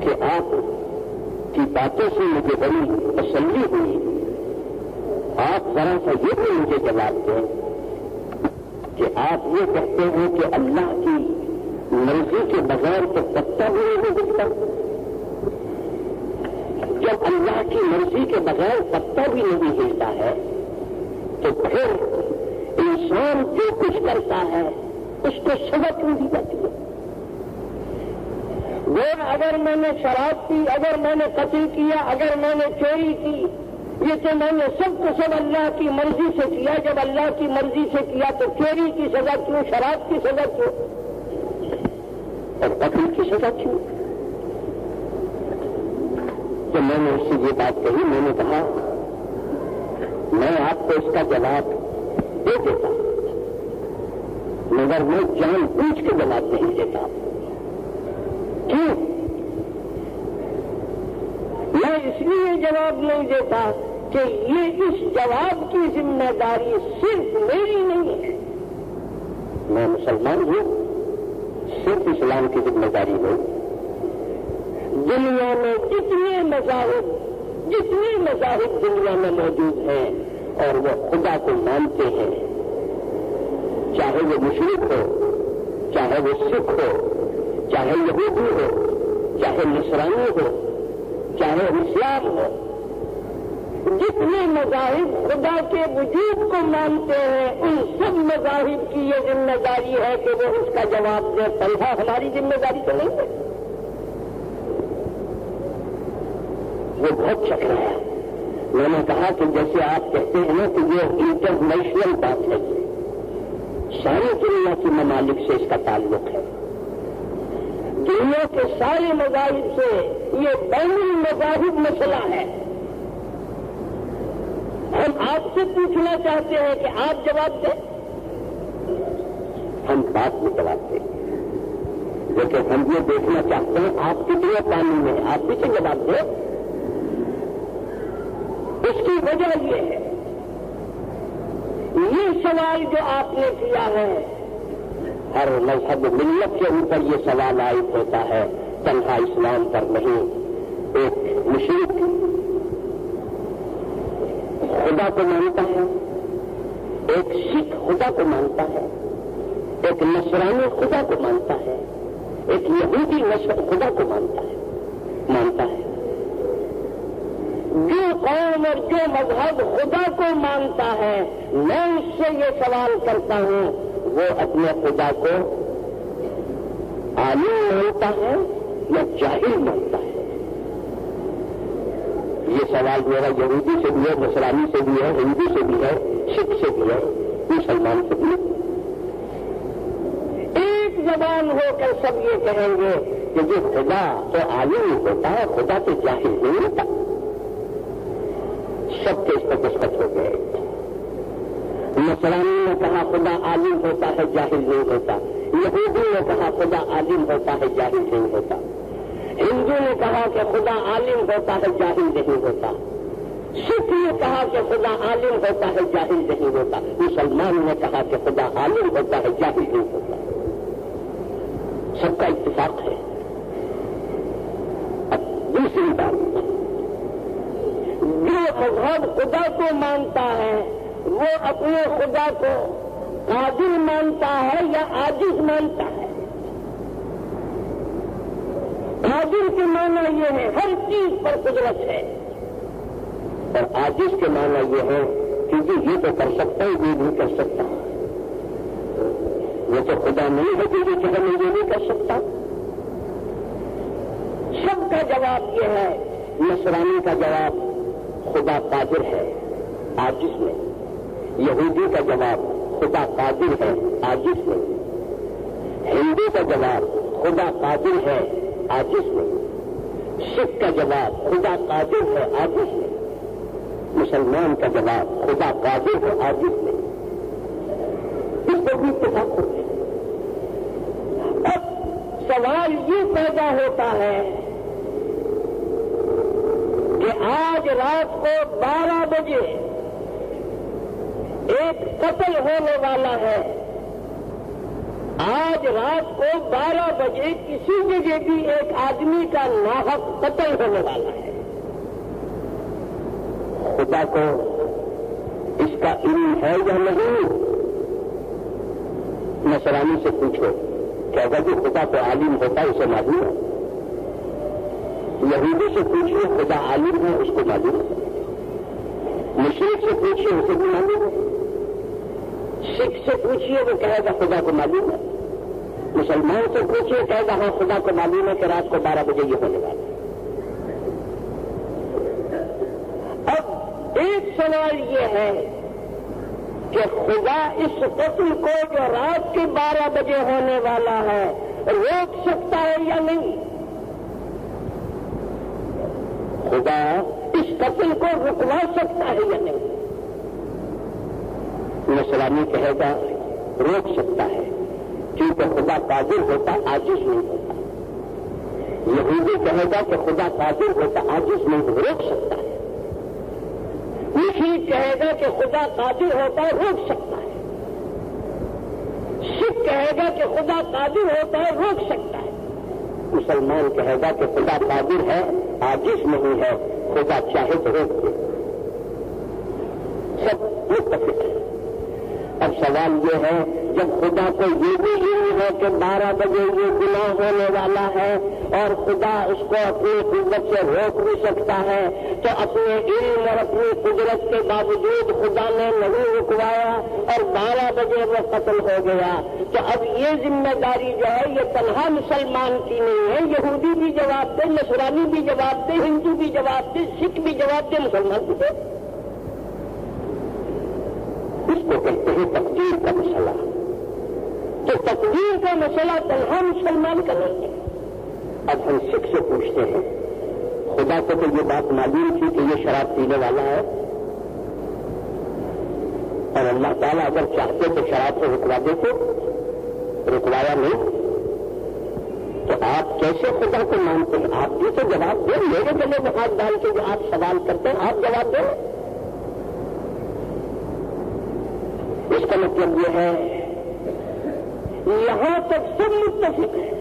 کہ آپ کی باتوں سے مجھے بڑی تسلی ہوئی. آپ ذرا سا یہ بھی مجھے جواب دیں کہ آپ یہ کہتے ہیں کہ اللہ کی مرضی کے بغیر تو پتا بھی نہیں دکھتا. جب اللہ کی مرضی کے بغیر پتا بھی نہیں ہلتا ہے تو پھر انسان جو کچھ کرتا ہے اس کو سبق نہیں دی جاتی ہے. وہ اگر میں نے شراب پی اگر میں نے قتل کیا اگر میں نے چوری کی یہ تو میں نے سب کو سب اللہ کی مرضی سے کیا. جب اللہ کی مرضی سے کیا تو چوری کی سزا کیوں شراب کی سزا کیوں اور قتل کی سزا کیوں. تو میں نے اس سے یہ بات کہی. میں نے کہا میں آپ کو اس کا جواب دے دیتا مگر میں جان بوجھ کے جواب نہیں دیتا. کیوں؟ میں اس لیے جواب نہیں دیتا کہ یہ اس جواب کی ذمہ داری صرف میری نہیں ہے. میں مسلمان ہوں صرف اسلام کی ذمہ داری ہو. دنیا میں جتنے مذاہب دنیا میں موجود ہیں اور وہ خدا کو مانتے ہیں چاہے وہ مشرک ہو چاہے وہ سکھ ہو چاہے یہودی ہو چاہے نصرانی ہو چاہے اسلام ہو. جتنے مذاہب خدا کے وجود کو مانتے ہیں ان سب مذاہب کی یہ ذمہ داری ہے کہ وہ اس کا جواب دے. تنہا ہماری ذمہ داری تو نہیں ہے. وہ بہت چکر ہے. میں نے کہا کہ جیسے آپ کہتے ہیں نا کہ یہ انٹرنیشنل بات ہے ساری دنیا کی ممالک سے اس کا تعلق ہے. دنیا کے سارے مذاہب سے یہ بین المذاہب مسئلہ ہے. ہم آپ سے پوچھنا چاہتے ہیں کہ آپ جواب دیں. ہم بات میں جواب دیں لیکن ہم یہ دیکھنا چاہتے ہیں آپ کتنے پانی میں ہیں, آپ پیچھے جواب دیں. اس کی وجہ یہ ہے, یہ سوال جو آپ نے کیا ہے ہر مذہب ملت کے اوپر یہ سوال عائد ہوتا ہے, تنہا اسلام پر نہیں. ایک مشرک خدا کو مانتا ہے, ایک سکھ خدا کو مانتا ہے, ایک نصرانی خدا کو مانتا ہے, ایک یہودی خدا کو مانتا ہے. جو قوم اور جو مذہب خدا کو مانتا ہے, میں اس سے یہ سوال کرتا ہوں وہ اپنے خدا کو عالم مانتا ہے یا جاہل مانتا ہے. یہ سوال میرا یہودی سے بھی ہے, نصرانی سے بھی ہے, ہندو سے بھی ہے, سکھ سے بھی ہے, مسلمان سے بھی ہے. ایک زبان ہو کر سب یہ کہیں گے کہ جو خدا تو عالم ہوتا ہے, خدا تو جاہل نہیں ہوتا. سب کے اس پر دستخط ہو گئے. نصرانی نے کہا خدا عالم ہوتا ہے, جاہل نہیں ہوتا. یہودی نے کہا خدا عالم ہوتا ہے, جاہل نہیں ہوتا. ہندو نے کہا کہ خدا عالم ہوتا ہے, جاہل نہیں ہوتا. سکھ نے کہا کہ خدا عالم ہوتا ہے, جاہل نہیں ہوتا. مسلمان نے کہا کہ خدا عالم ہوتا ہے, جاہل نہیں ہوتا. سب کا اتفاق ہے. اب دوسری بات, جو مذہب خدا کو مانتا ہے وہ اپنے خدا کو قادر مانتا ہے یا عاجز مانتا ہے. قادر کے معنی یہ ہے ہر چیز پر قدرت ہے, اور عاجز کے معنی یہ ہے کہ یہ تو کر سکتا ہے, یہ نہیں کر سکتا. وہ تو خدا نہیں ہے کہ میں یہ نہیں کر سکتا. سب کا جواب یہ ہے. نصرانی کا جواب خدا قادر ہے, عاجز میں. یہودی کا جواب خدا قادر ہے, عاجز میں. ہندو کا جواب خدا قادر ہے, عاجز میں. سکھ کا جواب خدا قادر ہے, عاجز میں. مسلمان کا جواب خدا قادر ہے, عاجز میں. اس پر بھی اتفاق ہوتے ہیں. اب سوال یہ پیدا ہوتا ہے کہ آج رات کو 12 بجے ایک قتل ہونے والا ہے. آج رات کو 12 بجے کسی جگہ بھی ایک آدمی کا ناحق قتل ہونے والا ہے. خدا کو اس کا علم ہے یا نہیں؟ نصرانی سے پوچھو کہ اگر جو خدا کو عالم ہوتا ہے اسے معلوم ہے. یہودی سے پوچھیے خدا عالم ہے, اس کو معلوم ہے. مشرک سے پوچھیے اسے بھی معلوم ہے. سکھ سے پوچھیے وہ کہے گا خدا کو معلوم ہے. مسلمان سے پوچھیے کہے گا ہاں خدا کو معلوم ہے کہ رات کو 12 بجے یہ ہونے والا ہے. اب ایک سوال یہ ہے کہ خدا اس قتل کو جو رات کے 12 بجے ہونے والا ہے روک سکتا ہے یا نہیں؟ خدا اس قتل کو رکوا سکتا ہے یا نہیں؟ نصرانی کہے گا روک سکتا ہے کیونکہ خدا قادر ہوتا, عاجز نہیں ہوتا. یہودی کہے گا کہ خدا قادر ہوتا, عاجز نہیں, روک سکتا ہے. مشرک کہے گا کہ خدا قادر ہوتا ہے, روک سکتا ہے. سکھ کہے گا کہ خدا قادر ہوتا ہے, روک سکتا ہے. مسلمان کہے گا کہ خدا قادر ہے, عاجز نہیں ہے, خدا چاہے تو روک دے. سب متفق ہے. اب سوال یہ ہے جب خدا کو یہ بھی علم ہے کہ 12 بجے یہ گناہ ہونے والا ہے اور خدا اس کو اپنی قدرت سے روک بھی سکتا ہے, تو اپنے علم اور اپنی قدرت کے باوجود خدا نے نہیں رکوایا اور 12 بجے وہ قتل ہو گیا, تو اب یہ ذمہ داری جو ہے یہ تنہا مسلمان کی نہیں ہے. یہودی بھی جواب دے, نصرانی بھی جواب دے, ہندو بھی جواب دے, سکھ بھی جواب دے, مسلمان بھی دے. اس کو کہتے ہیں تقدیر کا مسئلہ. تو تقدیر کا مسئلہ تنہا مسلمان کا نہیں ہے. اب ہم سکھ سے پوچھتے ہیں خدا کو تو یہ بات معلوم تھی کہ یہ شراب پینے والا ہے, اللہ تعالیٰ اگر چاہتے تو شراب سے رکوا دیتے، رکوایا نہیں، تو آپ کیسے خدا کو مانتے ہیں؟ آپ بھی تو جواب دیں، میرے گلے میں ہاتھ ڈال کے جو آپ سوال کرتے ہیں آپ جواب دیں۔ اس کا مطلب یہ ہے یہاں تک سب متفق ہیں۔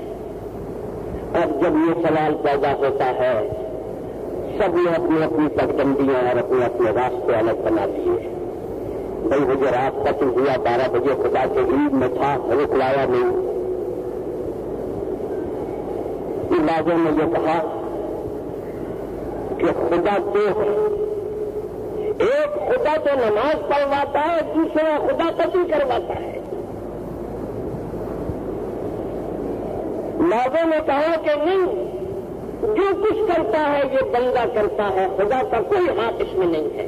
اب جب یہ سوال پیدا ہوتا ہے سب نے اپنی اپنی پگڈنڈیاں اور اپنے اپنے راستے الگ بنا لیے۔ بھائی مجھے رات قتل ہوا 12 بجے خدا کے عید میں تھا، رکوایا نہیں۔ بعضوں نے یہ کہا کہ خدا دو ہے، ایک خدا تو نماز پڑھواتا ہے، دوسرا خدا قتل کرواتا ہے۔ بعضوں نے کہا کہ نہیں، جو کچھ کرتا ہے یہ بندہ کرتا ہے، خدا کا کوئی ہاتھ اس میں نہیں ہے۔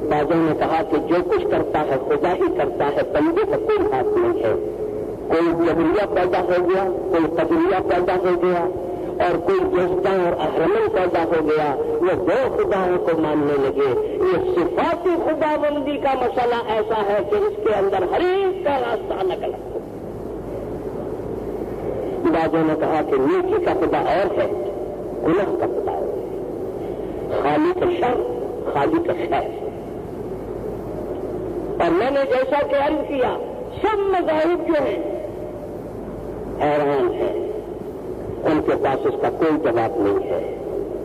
بعضوں نے کہا کہ جو کچھ کرتا ہے خدا ہی کرتا ہے، بندے کا کوئی ہاتھ نہیں ہے۔ کوئی جبریہ پیدا ہو گیا، کوئی قدریہ پیدا ہو گیا، اور کوئی جزداں اور احرمن پیدا ہو گیا، وہ دو خداؤں کو ماننے لگے۔ یہ صفاتی خدا بندی کا مسئلہ ایسا ہے کہ اس کے اندر ہر ایک کا راستہ الگ الگ ہو۔ بعضوں نے کہا کہ نیکی کا خدا اور ہے، گناہ کا خدا اور ہے، خالق شر خالق خیر۔ اور میں نے جیسا کہ عرض کیا سب مذاہب جو ہیں حیران ہیں، ان کے پاس اس کا کوئی جواب نہیں ہے۔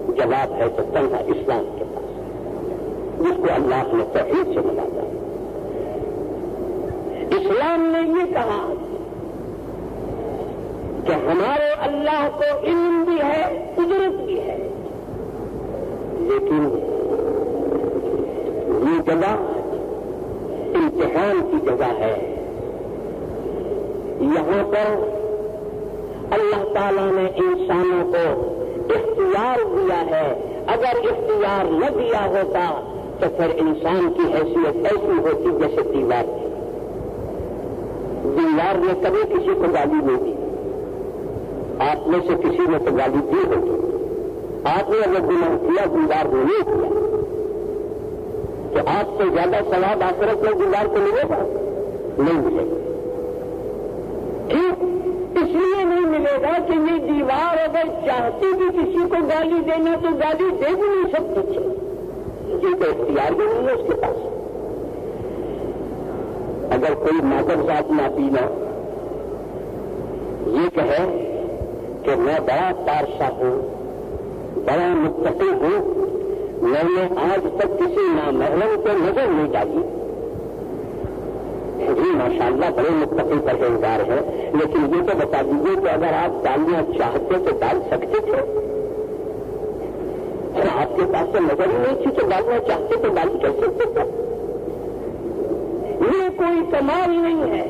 جواب ہے تو تنہا اسلام کے پاس، جس کو اللہ نے توحید سے نوازا۔ اسلام نے یہ کہا کہ ہمارے اللہ کو علم بھی ہے، قدرت بھی ہے، لیکن یہ جگہ امتحان کی جگہ ہے۔ یہاں پر اللہ تعالیٰ نے انسانوں کو اختیار دیا ہے، اگر اختیار نہ دیا ہوتا تو پھر انسان کی حیثیت ایسی ہوتی جیسے دیوار تھی۔ دیوار نے کبھی کسی کو گالی نہیں دی، آپ میں سے کسی نے تو گالی دی ہوگی، آپ نے اگر گناہ کیا دیوار نے نہیں کیا تو آپ سے زیادہ ثواب آخرت میں دیوار کو ملے گا؟ نہیں ملے گا۔ کیوں؟ اس لیے نہیں ملے گا کہ یہ دیوار اگر چاہتی بھی کسی کو گالی دینا تو گالی دے بھی نہیں سکتی تھی، یہ تو اختیار بھی نہیں ہے اس کے پاس۔ اگر کوئی مادر ذات نہ پینا یہ کہے کہ میں بڑا پارسا ہوں، بڑا متقی ہوں، میں نے آج تک کسی نامحرم کو نظر نہیں ڈالی، جی ماشاءاللہ بڑے متقی پرہیزگار ہیں، لیکن یہ تو بتا دیجیے کہ اگر آپ ڈالنا چاہتے تو ڈال سکتے تھے؟ آپ کے پاس تو نظر ہی نہیں تھی تو ڈالنا چاہتے تو ڈال کر سکتے تھے؟ یہ کوئی کمال نہیں ہے۔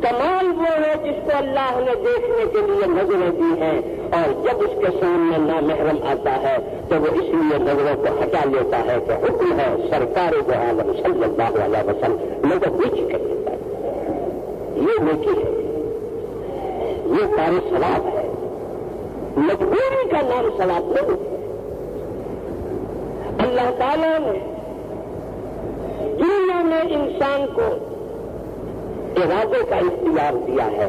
کمال وہ ہے جس کو اللہ نے دیکھنے کے لیے نظریں دی ہیں، اور جب اس کے سامنے نامحرم آتا ہے تو وہ اس لیے نظروں کو ہٹا لیتا ہے کہ حکم ہے سرکار دو عالم صلی اللہ علیہ وسلم نظر نیچے کر دیتا ہے۔ یہ نیکی ہے، یہ سارے ثواب ہے، مجبوری کا نام ثواب نہیں۔ اللہ تعالیٰ نے دنیا میں انسان کو ارادے کا اختیار دیا ہے،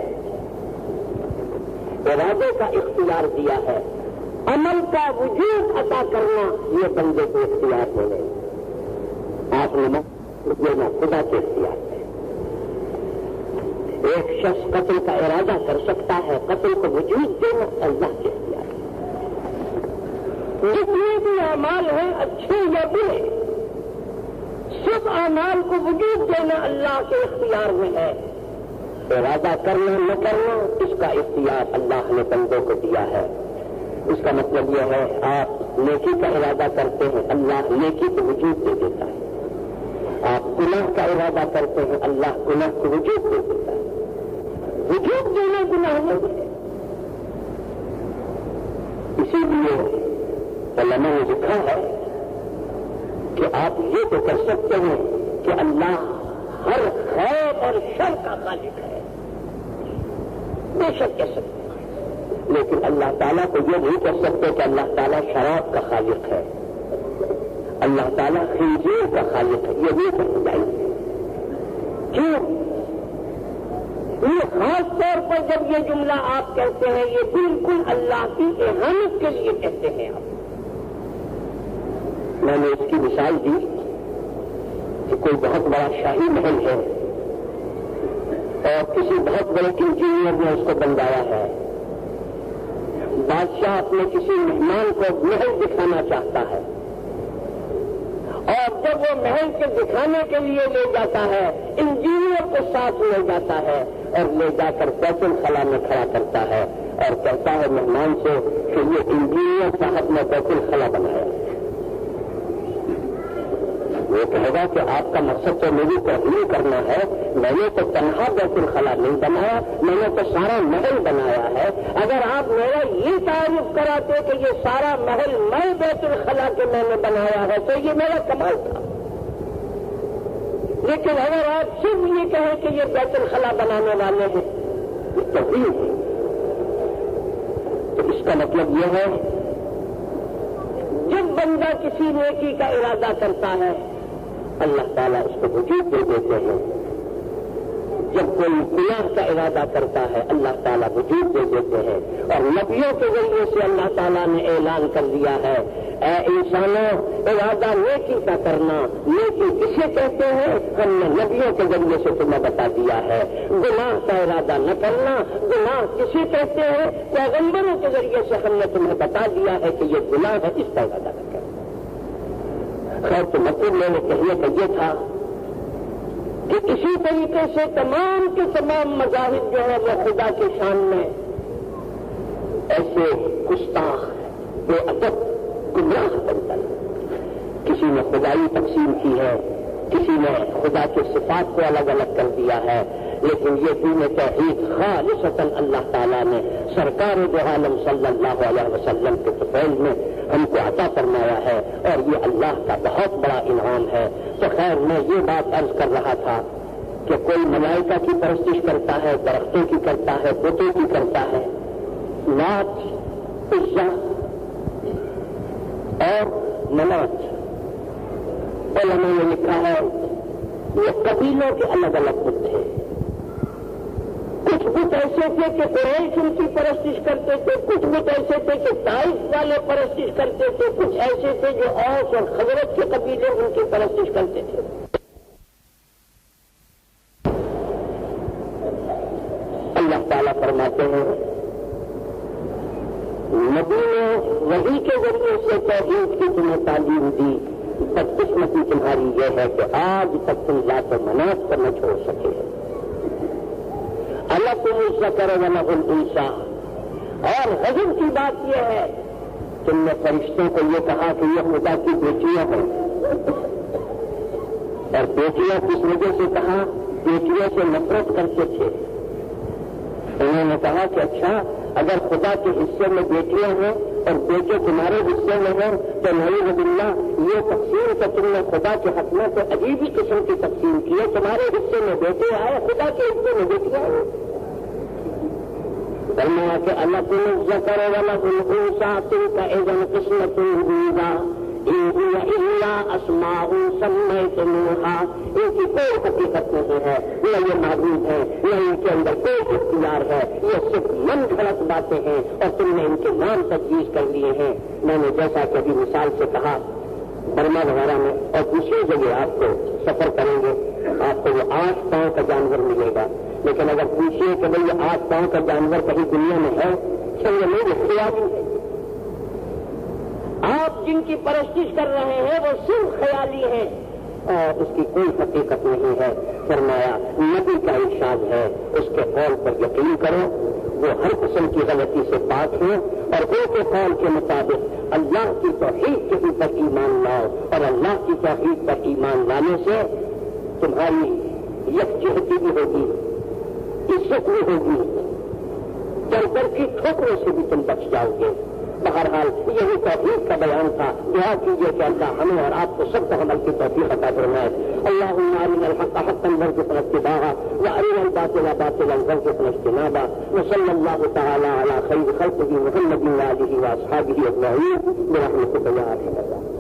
ارادے کا اختیار دیا ہے، عمل کا وجود عطا کرنا یہ بندے کو اختیار ہو گئے۔ آپ نے دینا خدا کے اختیار ہے۔ ایک شخص قتل کا ارادہ کر سکتا ہے، قتل کو وجود دینا اللہ کے اختیار ہے۔ جتنے بھی اعمال ہیں اچھے یا برے، سب اعمال کو وجود دینا اللہ کے اختیار میں ہے۔ ارادہ کرنا نہ کرنا اس کا اختیار اللہ نے بندوں کو دیا ہے۔ اس کا مطلب یہ ہے آپ نیکی کا ارادہ کرتے ہیں، اللہ نیکی کو وجود دے دیتا ہے۔ آپ گناہ کا ارادہ کرتے ہیں، اللہ گناہ کو وجود دے دیتا ہے۔ وجود دینا گناہ نہیں ہے۔ اسی لیے علماء نے لکھا ہے کہ آپ یہ تو کر سکتے ہیں کہ اللہ ہر خیر اور شر کا خالق ہے، بے شک کہہ سکتے ہیں، لیکن اللہ تعالیٰ کو یہ نہیں کہہ سکتے کہ اللہ تعالیٰ شراب کا خالق ہے، اللہ تعالیٰ خنزیر کا خالق ہے، یہ نہیں کہنا چاہیے۔ کیوں؟ یہ خاص طور پر جب یہ جملہ آپ کہتے ہیں یہ بالکل اللہ کی اہانت کے لیے کہتے ہیں آپ. میں نے اس کی مثال دی کہ کوئی بہت بڑا شاہی محل ہے اور کسی بہت بڑے انجینئر نے اس کو بنوایا ہے. بادشاہ اپنے کسی مہمان کو محل دکھانا چاہتا ہے اور جب وہ محل کے دکھانے کے لیے لے جاتا ہے انجینئر کو ساتھ لے جاتا ہے اور لے جا کر بیت الخلا میں کھڑا کرتا ہے اور کہتا ہے مہمان سے کہ یہ انجینئر صاحب نے بیت الخلا بنایا. وہ کہے گا کہ آپ کا مقصد تو میری توہین کرنا ہے. میں نے تو تنہا بیت الخلا نہیں بنایا, میں نے تو سارا محل بنایا ہے. اگر آپ میرا یہ تعارف کراتے کہ یہ سارا محل میں بیت الخلا کے میں نے بنایا ہے تو یہ میرا کمال تھا. لیکن اگر آپ صرف یہ کہیں کہ یہ بیت الخلا بنانے والے ہیں یہ توہین ہے. تو اس کا مطلب یہ ہے جب بندہ کسی نیکی کا ارادہ کرتا ہے اللہ تعالیٰ اس کو وجود دے دیتے ہیں. جب کوئی گناہ کا ارادہ کرتا ہے اللہ تعالیٰ وجود دے دیتے ہیں. اور نبیوں کے ذریعے سے اللہ تعالیٰ نے اعلان کر دیا ہے اے انسانوں ارادہ نیکی کا کرنا. نیکی کسے کہتے ہیں ہم نے نبیوں کے ذریعے سے تمہیں بتا دیا ہے. گناہ کا ارادہ نہ کرنا گناہ کسے کہتے ہیں پیغمبروں کے ذریعے سے ہم نے تمہیں بتا دیا ہے کہ یہ گناہ ہے اس کا ارادہ نہ کرنا. خیر تو مطلب میں نے کہنے کا یہ تھا کہ اسی طریقے سے تمام کے تمام مذاہب جو ہے وہ خدا کی شان میں ایسے گستاخ بے ادب گمراہ بنتا ہے. کسی نے خدائی تقسیم کی ہے, کسی نے خدا کے صفات کو الگ الگ کر دیا ہے. لیکن یہ دین توحید خالصتاً اللہ تعالیٰ نے سرکار دو عالم صلی اللہ علیہ وسلم کے طفیل میں ہم کو عطا فرمایا ہے اور یہ اللہ کا بہت بڑا انعام ہے. تو خیر میں یہ بات عرض کر رہا تھا کہ کوئی ملائکہ کی پرستش کرتا ہے, درختوں کی کرتا ہے, بتوں کی کرتا ہے, لات عزا اور منات. علماء نے لکھا ہے یہ قبیلوں کے الگ الگ بت تھے. کچھ بت ایسے تھے کہ قریش ان کی پرستش کرتے تھے, کچھ بت ایسے تھے کہ طائف والے پرستش کرتے تھے, کچھ ایسے تھے جو اوس اور خزرج کے قبیلے ان کی پرستش کرتے تھے. اللہ تعالیٰ فرماتے ہیں نبی نے وحی کے ذریعے سے توحید کی تمہیں تعلیم دی. بدقسمتی تمہاری یہ ہے کہ آج تک تم ذات و منات کو نہ چھوڑ سکے. الکم الذکر ولہ الانثی. اور غضب کی بات یہ ہے تم نے فرشتوں کو یہ کہا کہ یہ خدا کی بیٹیاں ہیں. اور بیٹیاں کس وجہ سے کہا؟ بیٹیوں سے نفرت کرتے تھے. انہوں نے کہا کہ اچھا اگر خدا کے حصے میں بیٹیاں ہیں اور بیٹے تمہارے حصے میں ہیں تو نعوذ باللہ یہ تقسیم تو تم نے خدا کے حق میں تو عجیب ہی قسم کی تقسیم کی ہے. تمہارے حصے میں بیٹے آئے, خدا کے حصے میں بیٹیاں آئے. فرمایا کہ الکم الذکر ولہ الانثی تلک اذا قسمۃ ضیزی ان هی الا اسماء سمیتموها. ان کی کوئی حقیقت نہیں ہے, نہ یہ معبود ہے, نہ ان کے اندر کوئی اختیار ہے. یہ صرف من گھڑت باتیں ہیں اور تم نے ان کے نام تجویز کر لیے ہیں. میں نے جیسا کہ ابھی مثال سے کہا برما وغیرہ میں اور دوسری جگہ آپ کو سفر کریں گے آپ کو وہ 8 پاؤں کا جانور ملے گا. لیکن اگر پوچھیے کہ بھائی یہ 8 پاؤں کا جانور کہیں دنیا میں ہے چلیے نہیں خیالی ہے. آپ جن کی پرستش کر رہے ہیں وہ صرف خیالی ہیں اور اس کی کوئی حقیقت نہیں ہے. فرمایا نبی کا ارشاد ہے اس کے قول پر یقین کرو, وہ ہر قسم کی غلطی سے پاک ہیں اور ان کے قول کے مطابق اللہ کی توحید کے اوپر ایمان لاؤ. اور اللہ کی توحید پر ایمان لانے سے تمہاری یکجہتی بھی ہوگی, عزت بھی ہوگی, در در کی ٹھوکروں سے بھی تم بچ جاؤ گے. بہرحال یہی توحید کا بیان تھا. دعا کیجیے کہ اللہ ہمیں اور آپ کو سب کو عمل کی توفیق عطا فرمائے. اللہم ارنا الحق حقا وارزقنا اتباعہ وارنا الباطل باطلا وارزقنا اجتنابہ. وصلی اللہ تعالی علی خیر خلقہ محمد وآلہ واصحابہ اجمعین برحمتک یا ارحم الراحمین.